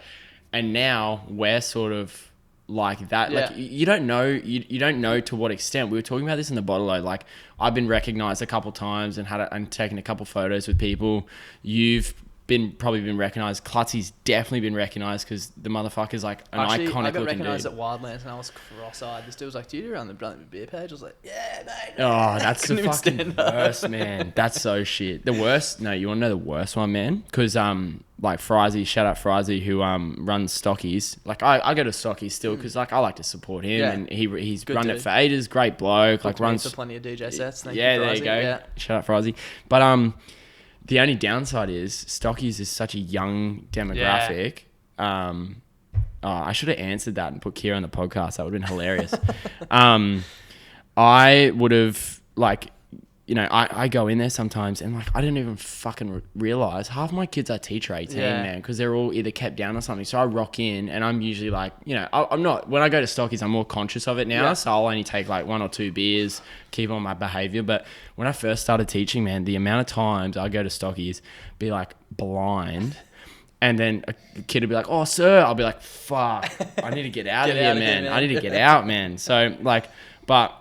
and now we're sort of like that. Like you don't know, you don't know to what extent. We were talking about this in the bottle load. Like I've been recognized a couple times and taken a couple photos with people. You've probably been recognized. Klutzy's definitely been recognized because the motherfucker's like an iconic looking dude. I got recognized at Wildlands and I was cross-eyed. This dude was like, do you do around the Brilliant Beer page? I was like, yeah, mate. Oh, that's the fucking worst, man. That's so shit. The worst, no, you want to know the worst one, man? Because like Frizy, shout out Frizy, who runs Stockies. Like I go to Stockies still because like I like to support him, and he's good run dude. it for ages. Great bloke. Like runs for plenty of DJ sets. Thank you, there you go. Yeah. Shout out Frizy. But the only downside is Stockies is such a young demographic. I should have answered that and put Kira on the podcast. That would have been hilarious. I would have, like, you know, I go in there sometimes and like I didn't even fucking realize half my kids are teacher 18, man, because they're all either kept down or something. So I rock in and I'm usually like, you know, I'm not, when I go to Stockies, I'm more conscious of it now. So I'll only take like 1 or 2 beers, keep on my behavior. But when I first started teaching, man, the amount of times I go to Stockies, be like blind, And then a kid will be like, "Oh, sir," I'll be like, "Fuck, I need to get out of here, man. I need to get out, man." So like, but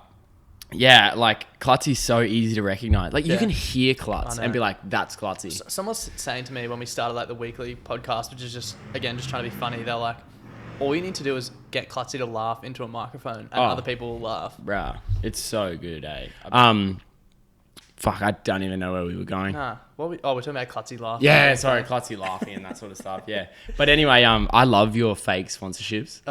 yeah, like Klutzy's so easy to recognize. Like you can hear Klutz and be like, "That's Klutzy." Someone was saying to me when we started like the weekly podcast, which is just trying to be funny. They're like, all you need to do is get Klutzy to laugh into a microphone, and other people will laugh. Bruh, it's so good, eh? Fuck, I don't even know where we were going. We're talking about Klutzy laughing. Yeah, sorry, Klutzy laughing and that sort of stuff. Yeah, but anyway, I love your fake sponsorships.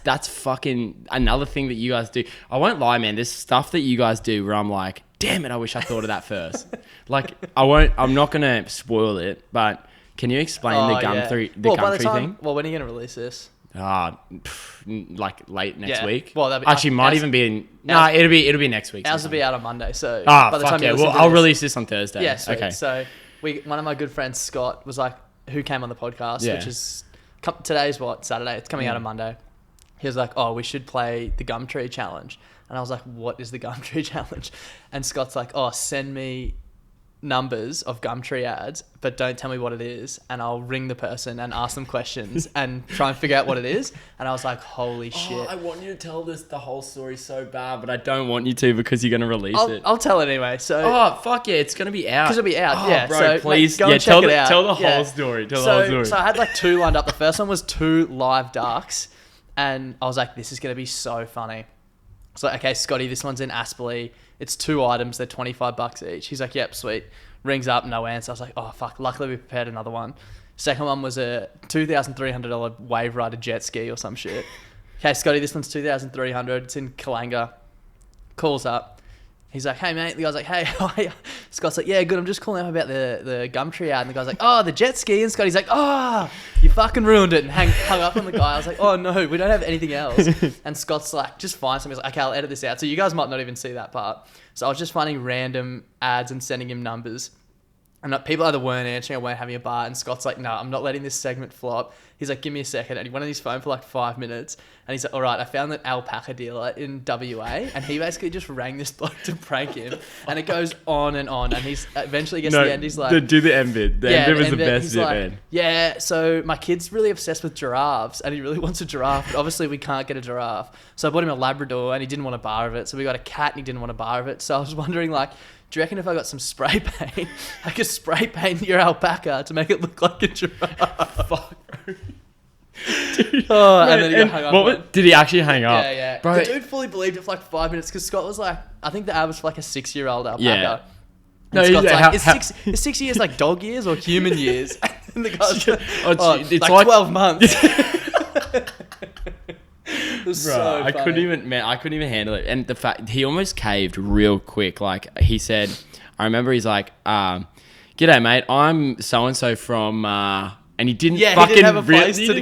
That's fucking another thing that you guys do. I won't lie, man. There's stuff that you guys do where I'm like, damn it, I wish I thought of that first. Like, I'm not gonna spoil it, but can you explain the Gumtree thing? Well, when are you gonna release this? Like late next week. Well, that'll be, actually might even be in. No, it'll be next week. Ours will be out on Monday. So by the time I'll release this on Thursday. Yeah. Sweet. Okay. So one of my good friends, Scott, was like, who came on the podcast, which is today's Saturday. It's coming out on Monday. He was like, "Oh, we should play the Gumtree challenge," and I was like, "What is the Gumtree challenge?" And Scott's like, "Oh, send me numbers of Gumtree ads, but don't tell me what it is, and I'll ring the person and ask them questions and try and figure out what it is." And I was like, holy shit. I want you to tell the whole story so bad, but I don't want you to because you're going to release it. I'll tell it anyway. So fuck yeah, it's going to be out. Because it'll be out, yeah. Bro, so please, go and check it out. Tell the whole story. So I had like 2 lined up. The first one was 2 live darks, and I was like, this is going to be so funny. So okay, Scotty, this one's in Aspley. It's 2 items. They're $25 each. He's like, yep, sweet. Rings up, no answer. I was like, oh, fuck. Luckily, we prepared another one. Second one was a $2,300 wave rider jet ski or some shit. Okay, Scotty, this one's $2,300. It's in Kalanga. Calls up. He's like, hey, mate. The guy's like, hey, how are you? Scott's like, yeah, good. I'm just calling up about the Gumtree ad. And the guy's like, oh, the jet ski. And Scotty's like, oh, you fucking ruined it. And hung up on the guy. I was like, oh, no, we don't have anything else. And Scott's like, just find something. He's like, okay, I'll edit this out. So you guys might not even see that part. So I was just finding random ads and sending him numbers. And people either weren't answering or weren't having a bar. And Scott's like, no, I'm not letting this segment flop. He's like, give me a second. And he went on his phone for like 5 minutes. And he's like, all right, I found an alpaca dealer in WA. And he basically just rang this bloke to prank him. And it goes on. And he's eventually gets to the end. He's like, do the end bit. The end bit was the best bit, man. Yeah, so my kid's really obsessed with giraffes. And he really wants a giraffe. But obviously we can't get a giraffe. So I bought him a Labrador and he didn't want a bar of it. So we got a cat and he didn't want a bar of it. So I was wondering, like, do you reckon if I got some spray paint, I could spray paint your alpaca to make it look like a giraffe? Fuck, bro. Dude, and then he got hung up. Did he actually hang up? Yeah. Bro. The dude fully believed it for like 5 minutes because Scott was like, I think the ad was for like a 6-year-old alpaca. Yeah. And Scott's like, is 6 years like dog years or human years? And the guy's like, it's like 12 months. Bro, so I couldn't even handle it. And the fact he almost caved real quick. Like he said, I remember he's like, g'day mate, I'm so and so from and he didn't have a place to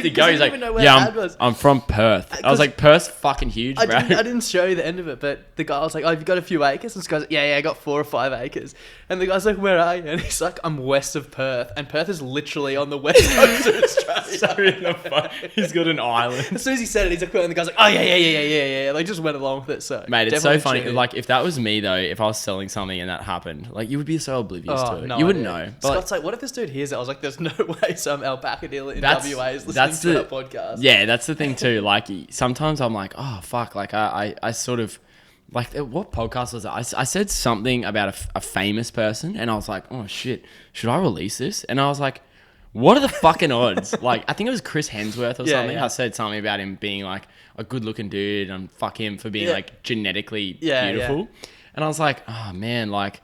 go. He's like, I'm from Perth. I was like, Perth's fucking huge, bro. I didn't show you the end of it, but the guy was like, oh, have you got a few acres? And this guy's like, yeah, I got 4 or 5 acres. And the guy's like, where are you? And he's like, I'm west of Perth. And Perth is literally on the west coast of Australia. He's got an island. As soon as he said it, he's like, and the guy's like, oh, yeah. Like, just went along with it. So, mate, it's so funny. Like, if that was me, though, if I was selling something and that happened, like, you would be so oblivious to it. You wouldn't know. But Scott's like, what if this dude hears it? I was like, there's no way some alpaca dealer in WA is listening to our podcast. Yeah, that's the thing too. Like sometimes I'm like, oh fuck, like I sort of like what podcast was that? I said something about a famous person and I was like, oh shit, should I release this? And I was like, what are the fucking odds? Like I think it was Chris Hemsworth or something. Yeah. I said something about him being like a good looking dude and fuck him for being like genetically beautiful. Yeah. And I was like, oh man, like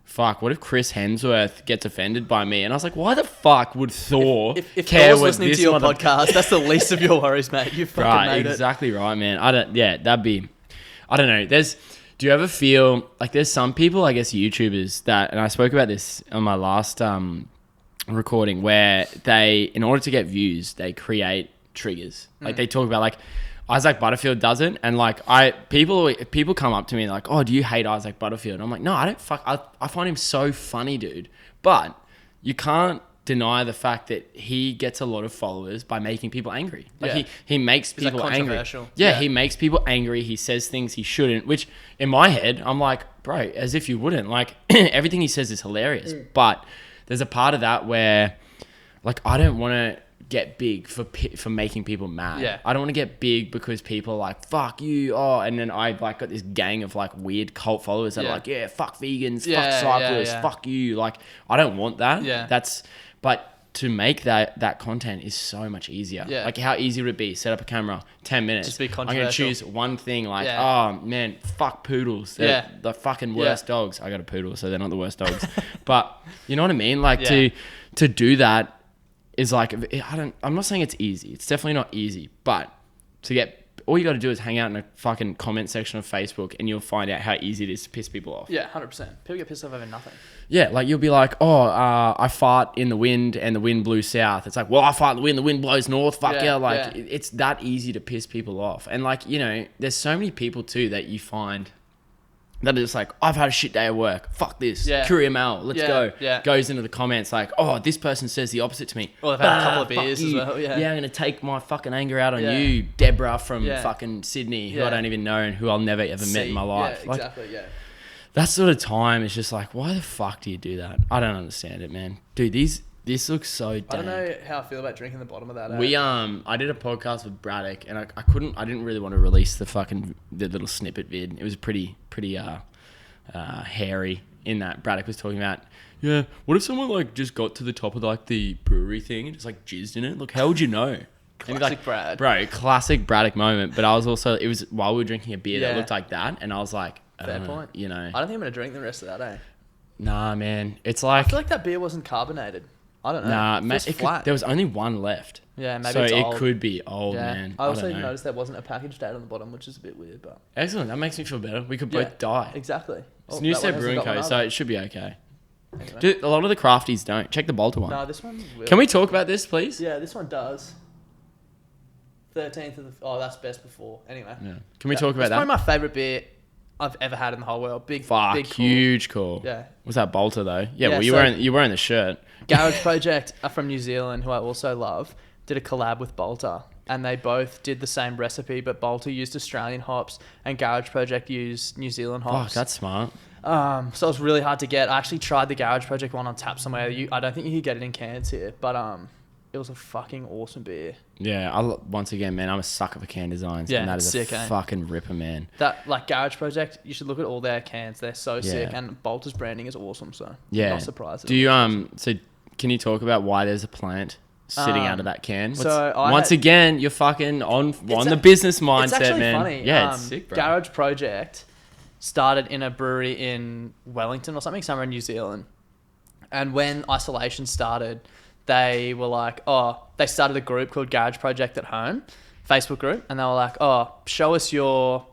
fuck, what if Chris Hemsworth gets offended by me? And I was like, why the fuck would Thor if care Thor's listening to your podcast, that's the least of your worries, mate. You fucking made it. Exactly right, man. I don't know. Do you ever feel like there's some people, I guess YouTubers that, and I spoke about this on my last recording, where they, in order to get views, they create triggers. Like they talk about like, Isaac Butterfield doesn't, and like people come up to me and like, oh, do you hate Isaac Butterfield? And I'm like, no, I don't. I find him so funny, dude. But you can't deny the fact that he gets a lot of followers by making people angry. Like he makes people like angry. Yeah, he makes people angry. He says things he shouldn't. Which in my head, I'm like, bro, as if you wouldn't. Like everything he says is hilarious, but there's a part of that where like, I don't want to get big for making people mad. Yeah. I don't want to get big because people are like, fuck you, and then I like got this gang of like weird cult followers that are like, yeah, fuck vegans, fuck cyclists, fuck you. Like, I don't want that. Yeah. But to make that content is so much easier. Yeah. Like, how easy would it be? Set up a camera, 10 minutes. Just be I'm going to controversial. choose one thing, like, oh man, fuck poodles. They're the fucking worst dogs. I got a poodle, so they're not the worst dogs. But you know what I mean? Like, to do that is like, I'm not saying it's easy. It's definitely not easy. But all you got to do is hang out in a fucking comment section of Facebook and you'll find out how easy it is to piss people off. Yeah, 100%. People get pissed off over nothing. Yeah, like you'll be like, I fart in the wind and the wind blew south. It's like, well, I fart in the wind blows north. Fuck yeah. Like, it's that easy to piss people off. And like, you know, there's so many people too that you find that are just like, I've had a shit day at work. Fuck this. Yeah. Courier mail. Let's go. Yeah. Goes into the comments like, oh, this person says the opposite to me. Well, they've had a couple of beers as well. Yeah, I'm going to take my fucking anger out on you, Deborah from fucking Sydney, who I don't even know and who I'll never ever met in my life. Yeah, exactly, That sort of time is just like, why the fuck do you do that? I don't understand it, man. Dude, this looks so dank. I don't know how I feel about drinking the bottom of that. I did a podcast with Braddock and I didn't really want to release the little snippet vid. It was pretty hairy in that Braddock was talking about, yeah, what if someone like just got to the top of like the brewery thing and just like jizzed in it? Look, how would you know? Classic Brad. Bro, classic Braddock moment. But it was while we were drinking a beer that looked like that and I was like, fair point. You know. I don't think I'm going to drink the rest of that, eh? Nah, man. It's like... I feel like that beer wasn't carbonated. I don't know. Nah, man. there was only one left. Yeah, maybe so it's old. it could be old, man. I also noticed there wasn't a package date on the bottom, which is a bit weird, but... Excellent. That makes me feel better. We could both die. Exactly. It's New Step Brewing Co., so it should be okay. Anyway. Dude, a lot of the crafties don't. Check the Bolter one. No, this one will. Can we talk about this, please? Yeah, this one does. 13th of the... Oh, that's best before. Anyway. Yeah. Can we talk about that? It's probably my favourite beer I've ever had in the whole world. Big huge call. Yeah. Was that Bolter though? Yeah, well, you're wearing the shirt. Garage Project are from New Zealand, who I also love, did a collab with Bolter. And they both did the same recipe, but Bolter used Australian hops and Garage Project used New Zealand hops. Fuck, that's smart. So it was really hard to get. I actually tried the Garage Project one on tap somewhere. I don't think you could get it in cans here, but it was a fucking awesome beer. Yeah, once again, man, I'm a sucker for can designs. Yeah, and that is sick, a fucking ripper, man. That like Garage Project, you should look at all their cans. They're so sick, and Bolter's branding is awesome. So not surprised. Do you So can you talk about why there's a plant sitting out of that can? Again, you're fucking on the business mindset, it's actually man. Funny. Yeah, it's sick, bro. Garage Project started in a brewery in Wellington or something, somewhere in New Zealand. And when isolation started, they were like, they started a group called Garage Project at Home, Facebook group, and they were like, show us your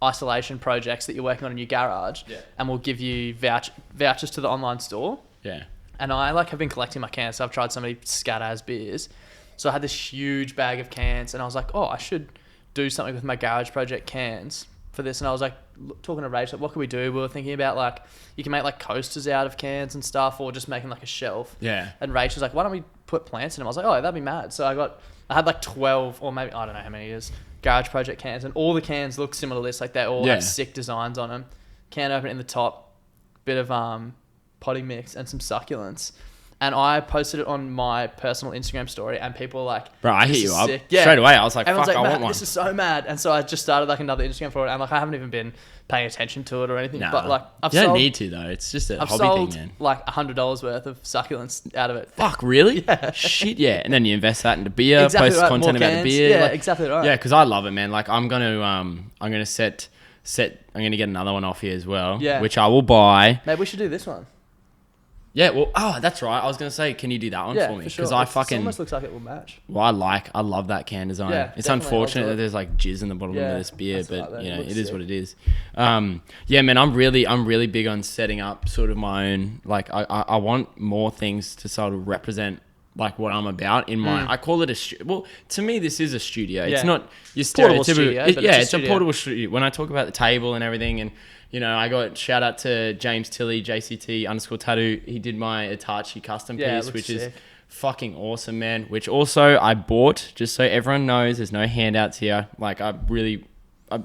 isolation projects that you're working on in your garage, and we'll give you vouchers to the online store. Yeah. And I have been collecting my cans, so I've tried so many scat-ass beers. So I had this huge bag of cans, and I was like, I should do something with my Garage Project cans for this. And I was like, talking to Rachel, what could we do? We were thinking about you can make like coasters out of cans and stuff, or just making like a shelf. Yeah. And Rachel's like, why don't we put plants in them? I was like, that'd be mad. So I had like 12, or maybe, I don't know how many it is, Garage Project cans, and all the cans look similar to this. Like they all have sick designs on them. Can opener in the top, bit of potting mix and some succulents. And I posted it on my personal Instagram story, and people were like, bro, I hit you up straight away. I was like, fuck, I want one. This is so mad. And so I just started like another Instagram for it, and like I haven't even been paying attention to it or anything. Nah. But like you don't need to though. It's just a hobby thing, man. Like $100 worth of succulents out of it. Fuck, really? Yeah. Shit, yeah. And then you invest that into beer, exactly post right. content about the beer. Yeah, exactly right. Yeah, because I love it, man. Like I'm gonna get another one off here as well. Yeah. Which I will buy. Maybe we should do this one. Yeah, well, that's right. I was going to say, can you do that one for me? Because it almost looks like it will match. Well, I love that can design. Yeah, it's unfortunate that there's like jizz in the bottom of this beer, but it is what it is. Yeah, man, I'm really big on setting up sort of my own, like I want more things to sort of represent like what I'm about in my, I call it to me, this is a studio. Yeah. It's not your stereotypical. It's a portable studio. When I talk about the table and everything, and you know, I got shout out to James Tilley, JCT_tattoo. He did my Itachi custom piece, which is fucking awesome, man. Which also I bought, just so everyone knows, there's no handouts here. Like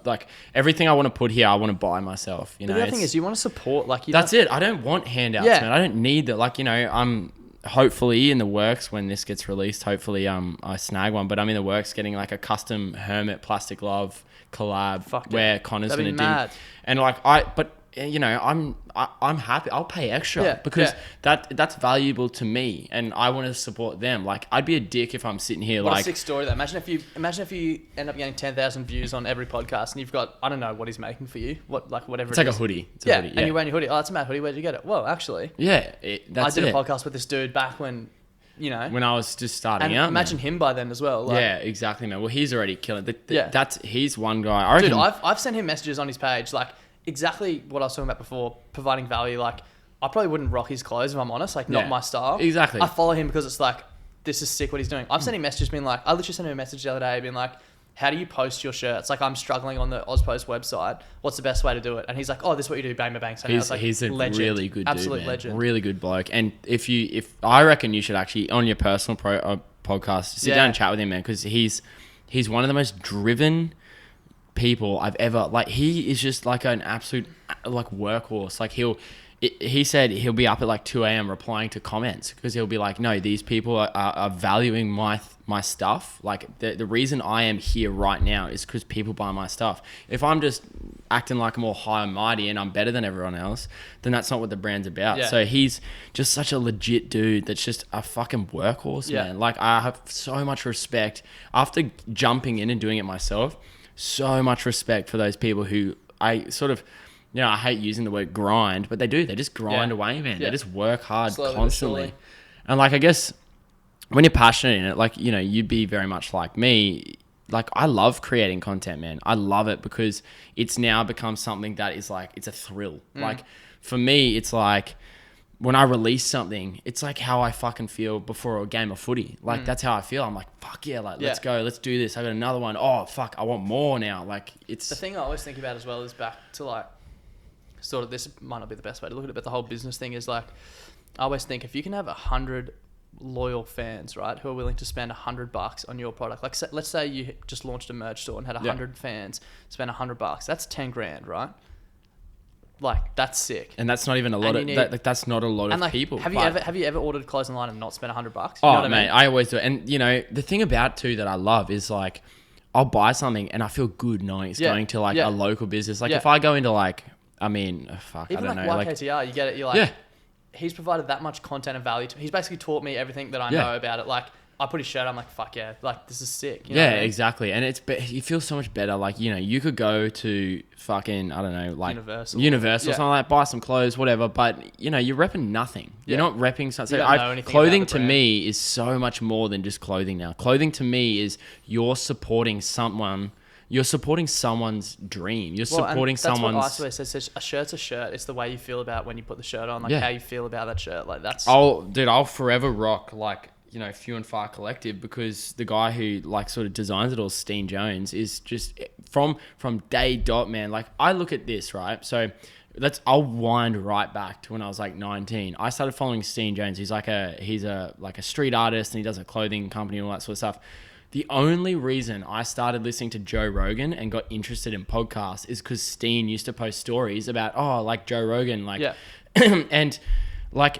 like everything I want to put here, I want to buy myself. You know, the other thing is you want to support. Like that's it. I don't want handouts, man. I don't need that. Like, you know, hopefully in the works when this gets released. Hopefully, I snag one. But I'm in the works getting like a custom Hermit plastic glove collab where Connor's going to do. And like but you know, I'm happy. I'll pay extra because that's valuable to me, and I want to support them. Like, I'd be a dick if I'm sitting here what a sick story though. Imagine if you end up getting 10,000 views on every podcast, and you've got, I don't know what he's making for you, whatever. It's like a hoodie. It's a hoodie. And you're wearing your hoodie. Oh, that's a mad hoodie. Where'd you get it? Well, actually, I did a podcast with this dude back when, you know, when I was just starting out. Imagine him by then as well. Like, yeah, exactly, man. Well, he's already killing it. He's one guy. I reckon, dude, I've sent him messages on his page like, exactly what I was talking about before, providing value. Like, I probably wouldn't rock his clothes if I'm honest, like not my style. Exactly. I follow him because it's like, this is sick what he's doing. I've sent him messages being like, I literally sent him a message the other day being like, how do you post your shirts? Like, I'm struggling on the Ozpost website. What's the best way to do it? And he's like, oh, this is what you do, bang, bang, bang. So he's a legend. Really good absolute dude, man. legend. Really good bloke. And if I reckon you should actually, on your personal podcast, sit down and chat with him, man, because he's one of the most driven people I've ever, like, he is just like an absolute like workhorse. Like, he said he'll be up at like 2 a.m. replying to comments because he'll be like, no, these people are valuing my stuff. Like, the reason I am here right now is because people buy my stuff. If I'm just acting like I'm all high and mighty and I'm better than everyone else, then that's not what the brand's about. Yeah. So he's just such a legit dude that's just a fucking workhorse, man. Like, I have so much respect after jumping in and doing it myself. So much respect for those people who I sort of, you know, I hate using the word grind, but they do. They just grind away, man. They just work hard constantly. And like, I guess when you're passionate in it, like, you know, you'd be very much like me. Like, I love creating content, man. I love it because it's now become something that is like, it's a thrill. Like, for me, it's like, when I release something, it's like how I fucking feel before a game of footy. Like, that's how I feel. I'm like, fuck yeah, like, let's go, let's do this. I got another one. Oh, fuck, I want more now. Like, it's... The thing I always think about as well is back to, like, sort of, this might not be the best way to look at it, but the whole business thing is, like, I always think if you can have 100 loyal fans, right, who are willing to spend $100 on your product. Like, let's say you just launched a merch store and had 100 fans spend $100. That's 10 grand, right? Like, that's sick. And that's not even a lot of that's not a lot of people. Have you ever ordered clothes online and not spent $100? You know what mate, I mean? I always do it. And you know, the thing about too that I love is, like, I'll buy something and I feel good knowing it's going to like a local business. Like, if I go into like, I mean, fuck, even I don't like know. YKTR, you get it. You're like, he's provided that much content and value to me. He's basically taught me everything that I know about it. Like, I put his shirt on, I'm like, fuck yeah, like, this is sick. You know what I mean? Exactly. And you feel so much better. Like, you know, you could go to fucking, I don't know, like Universal, something like, buy some clothes, whatever. But, you know, you're repping nothing. You're not repping something. Clothing to me is so much more than just clothing now. Clothing to me is you're supporting someone. You're supporting someone's dream. You're supporting someone's... That's what Icewear says. A shirt's a shirt. It's the way you feel about when you put the shirt on. Like, how you feel about that shirt. Like, that's... I'll forever rock, like, you know, Few and Far Collective, because the guy who like sort of designs it all, Steen Jones, is just from day dot, man. Like, I look at this, right? So I'll wind right back to when I was like 19. I started following Steen Jones. He's a street artist, and he does a clothing company and all that sort of stuff. The only reason I started listening to Joe Rogan and got interested in podcasts is because Steen used to post stories about, like Joe Rogan, like, and like,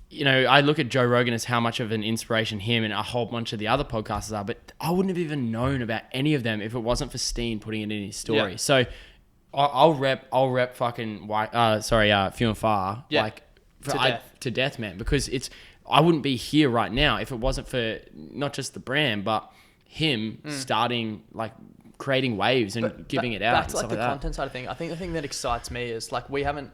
you know, I look at Joe Rogan as how much of an inspiration him and a whole bunch of the other podcasters are, but I wouldn't have even known about any of them if it wasn't for Steen putting it in his story. So I'll rep fucking Few and Far, like, to death, man, because I wouldn't be here right now if it wasn't for not just the brand, but him starting, like, creating waves and giving it out. Back to like the content side of thing. I think the thing that excites me is, like, we haven't,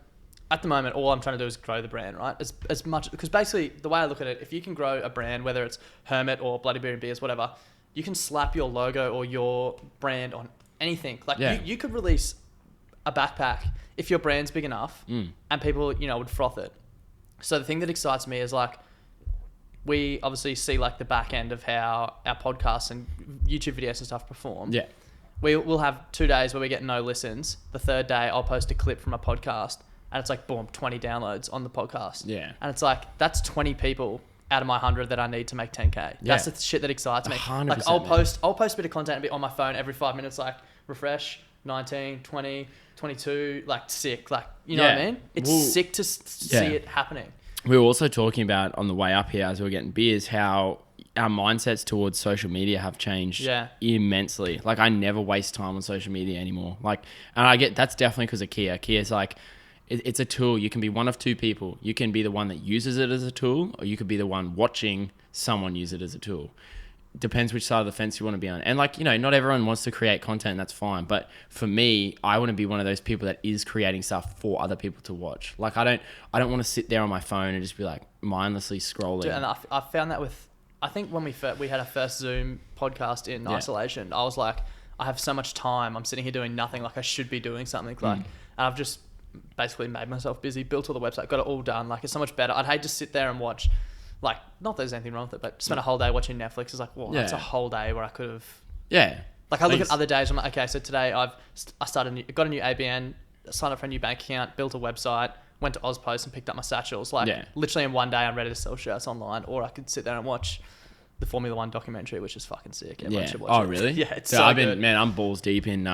at the moment, all I'm trying to do is grow the brand, right? As much, because basically the way I look at it, if you can grow a brand, whether it's Hermit or Bloody Beer and Beers, whatever, you can slap your logo or your brand on anything. Like, you could release a backpack if your brand's big enough and people, you know, would froth it. So the thing that excites me is, like, we obviously see, like, the back end of how our podcasts and YouTube videos and stuff perform. Yeah. We'll have 2 days where we get no listens. The third day, I'll post a clip from a podcast, and it's like, boom, 20 downloads on the podcast. Yeah. And it's like, that's 20 people out of my 100 that I need to make 10K. That's the shit that excites me. 100%, like, I'll post a bit of content a bit on my phone every 5 minutes, like, refresh, 19, 20, 22, like, sick. Like, you know what I mean? It's sick to see it happening. we were also talking about on the way up here as we were getting beers how our mindsets towards social media have changed immensely. Like, I never waste time on social media anymore. Like, and I get that's definitely because of Kia. Kia's like, it's a tool. You can be one of two people. You can be the one that uses it as a tool, or you could be the one watching someone use it as a tool. Depends which side of the fence you want to be on. And like, you know, not everyone wants to create content. That's fine. But for me, I want to be one of those people that is creating stuff for other people to watch. Like, I don't want to sit there on my phone and just be like mindlessly scrolling. Dude, and I found that with, I think when we had our first Zoom podcast in isolation, I was like, I have so much time. I'm sitting here doing nothing. Like, I should be doing something. Like, and I've just basically made myself busy, built all the website, got it all done. Like, it's so much better. I'd hate to sit there and watch, like, not that there's anything wrong with it, but spend a whole day watching Netflix. It's like, well, that's a whole day where I could have. Yeah. Like, I look at other days. I'm like, okay, so today I got a new ABN, signed up for a new bank account, built a website, went to Ozpost and picked up my satchels. Like, literally in one day, I'm ready to sell shirts online, or I could sit there and watch the Formula One documentary, which is fucking sick. Everyone should watch it. Really? Yeah, it's so so good. good. Man, I'm balls deep in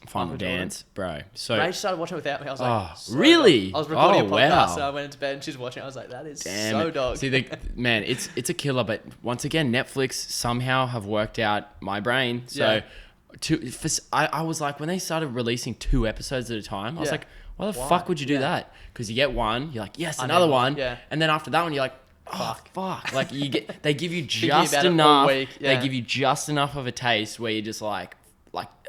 Final Dance, bro. So Rach started watching it without me. I was like, so really? dog. I was recording a podcast, wow. so I went into bed and she's watching it. I was like, that is so dog. See, man, it's a killer. But once again, Netflix somehow have worked out my brain. So I was like, when they started releasing 2 episodes at a time, I was like, why the fuck would you do that? Because you get one, you're like, yes, another one. Yeah. And then after that one, you're like, fuck. Like, they give you just enough. They give you just enough of a taste where you're just like,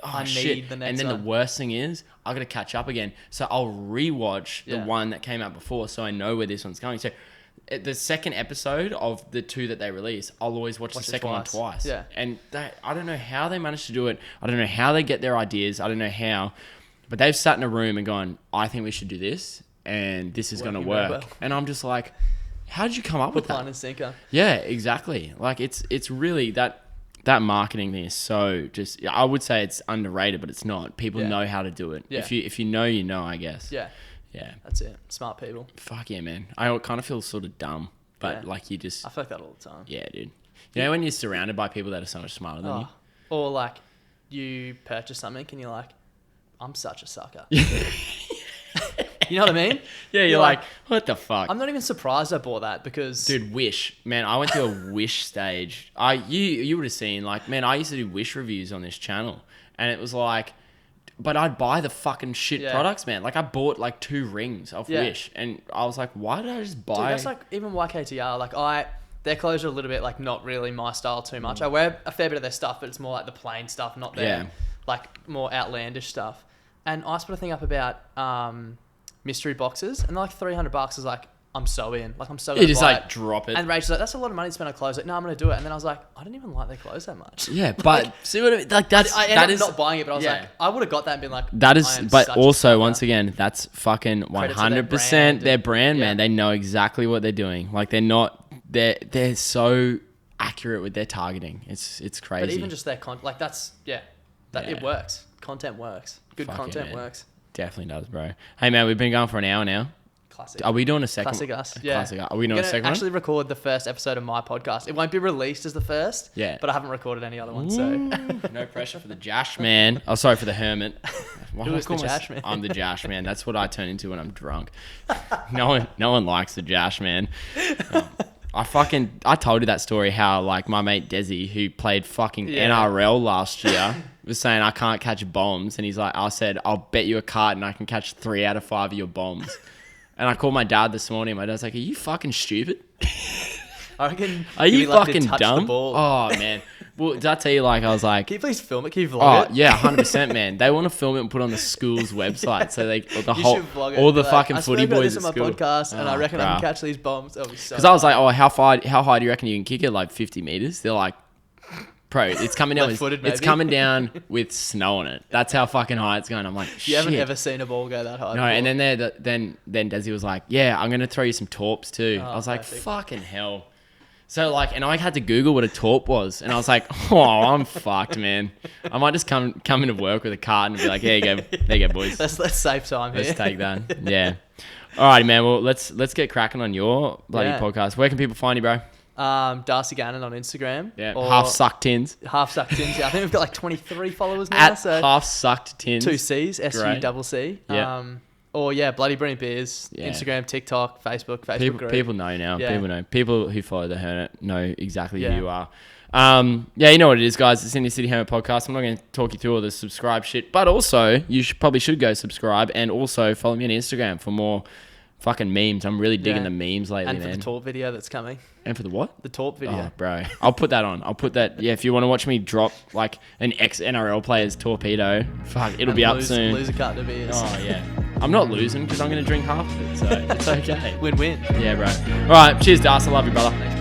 oh shit. And then the worst thing is, I got to catch up again. So I'll rewatch the one that came out before, so I know where this one's going. So the second episode of the 2 that they release, I'll always watch the second one twice. Yeah. And I don't know how they managed to do it. I don't know how they get their ideas. I don't know how. But they've sat in a room and gone, I think we should do this, and this is going to work. Well. And I'm just like, how did you come up with that? Line and sinker. Yeah, exactly. Like, it's really that marketing thing is so just, I would say it's underrated, but it's not. People know how to do it. Yeah. If you know, you know, I guess. Yeah. Yeah. That's it. Smart people. Fuck yeah, man. I kind of feel sort of dumb, but like, you just... I feel like that all the time. Yeah, dude. You know when you're surrounded by people that are so much smarter than you? Or like, you purchase something and you're like, I'm such a sucker. You know what I mean? Yeah, you're like, what the fuck? I'm not even surprised I bought that because... Dude, Wish. Man, I went to a Wish stage. You would have seen, like, man, I used to do Wish reviews on this channel. And it was like... But I'd buy the fucking shit products, man. Like, I bought, like, 2 rings of Wish. And I was like, why did I just buy... Dude, that's like, even YKTR, like, their clothes are a little bit, like, not really my style too much. I wear a fair bit of their stuff, but it's more like the plain stuff, not their, like, more outlandish stuff. And I put a thing up about... mystery boxes, and they're like $300. I was like, I'm so in. Like, I'm so gonna just buy like drop it. And Rachel's like, that's a lot of money to spend on clothes. Like, no, I'm gonna do it. And then I was like, I didn't even like their clothes that much. Yeah, but see what I mean? Like, that's I ended up not buying it, but I was like, I would have got that and been like, that is. But also, once again, that's fucking 100% their brand, man. They know exactly what they're doing. Like, they're not. They're so accurate with their targeting. It's crazy. But even just their content, like, that's it works. Content works. Good content works. Definitely does, bro. Hey, man, we've been going for an hour now. Classic. Are we doing a second? Classic us. Yeah. Classic us. Are we doing a second one? Actually record the first episode of my podcast. It won't be released as the first. Yeah. But I haven't recorded any other ones, so. No pressure for the Jash man. Oh, sorry, for the hermit. Who is the Jash man? I'm the Jash man. That's what I turn into when I'm drunk. No one likes the Jash man. I told you that story how, like, my mate Desi, who played fucking NRL last year, was saying I can't catch bombs, and he's like, I said, I'll bet you a carton I can catch 3 out of 5 of your bombs. And I called my dad this morning. My dad's like, are you fucking stupid? I reckon. Are you fucking dumb? Oh, man. Well, did I tell you, like, I was like... Can you please film it? Can you vlog it? Yeah, 100%, man. They want to film it and put it on the school's website. So they, all the fucking footy boys at school. I spoke about this on my podcast, and I reckon I can catch these bombs. Because I was like, how high do you reckon you can kick it? Like 50 meters? They're like, bro, it's coming down. It's coming down with snow on it. That's how fucking high it's going. I'm like, shit. You haven't ever seen a ball go that high. No, before. And then Desi was like, yeah, I'm going to throw you some torps too. I was like, fucking hell. So, like, and I had to Google what a torp was, and I was like, oh, I'm fucked, man. I might just come into work with a card and be like, there you go, boys. Let's save time here. Let's take that. Yeah. All right, man. Well, let's get cracking on your bloody podcast. Where can people find you, bro? D'arcy Gannon on Instagram. Yeah. Half Sucked Tins. Half Sucked Tins. Yeah. I think we've got like 23 followers now. At Half Sucked Tins. 2 C's. SUCC. Yeah. Or yeah, Bloody Brilliant Beers, Yeah. Instagram, TikTok, Facebook group. People know now. Yeah. People know. People who follow the Hermit know exactly Yeah. who you are. Yeah, you know what it is, guys. It's Sydney City Hermit Podcast. I'm not going to talk you through all the subscribe shit, but also you probably should go subscribe and also follow me on Instagram for more fucking memes. I'm really digging the memes lately, and for man. the talk video that's coming. And for the what? The talk video. Oh, bro. I'll put that on. I'll put that. Yeah, if you want to watch me drop like an ex-NRL player's torpedo, fuck, it'll be up soon. Lose a carton of beers. Oh, yeah. I'm not losing because I'm going to drink half of it, so it's okay. Win-win. Yeah, bro. All right. Cheers, D'arcy. I love you, brother. Thanks,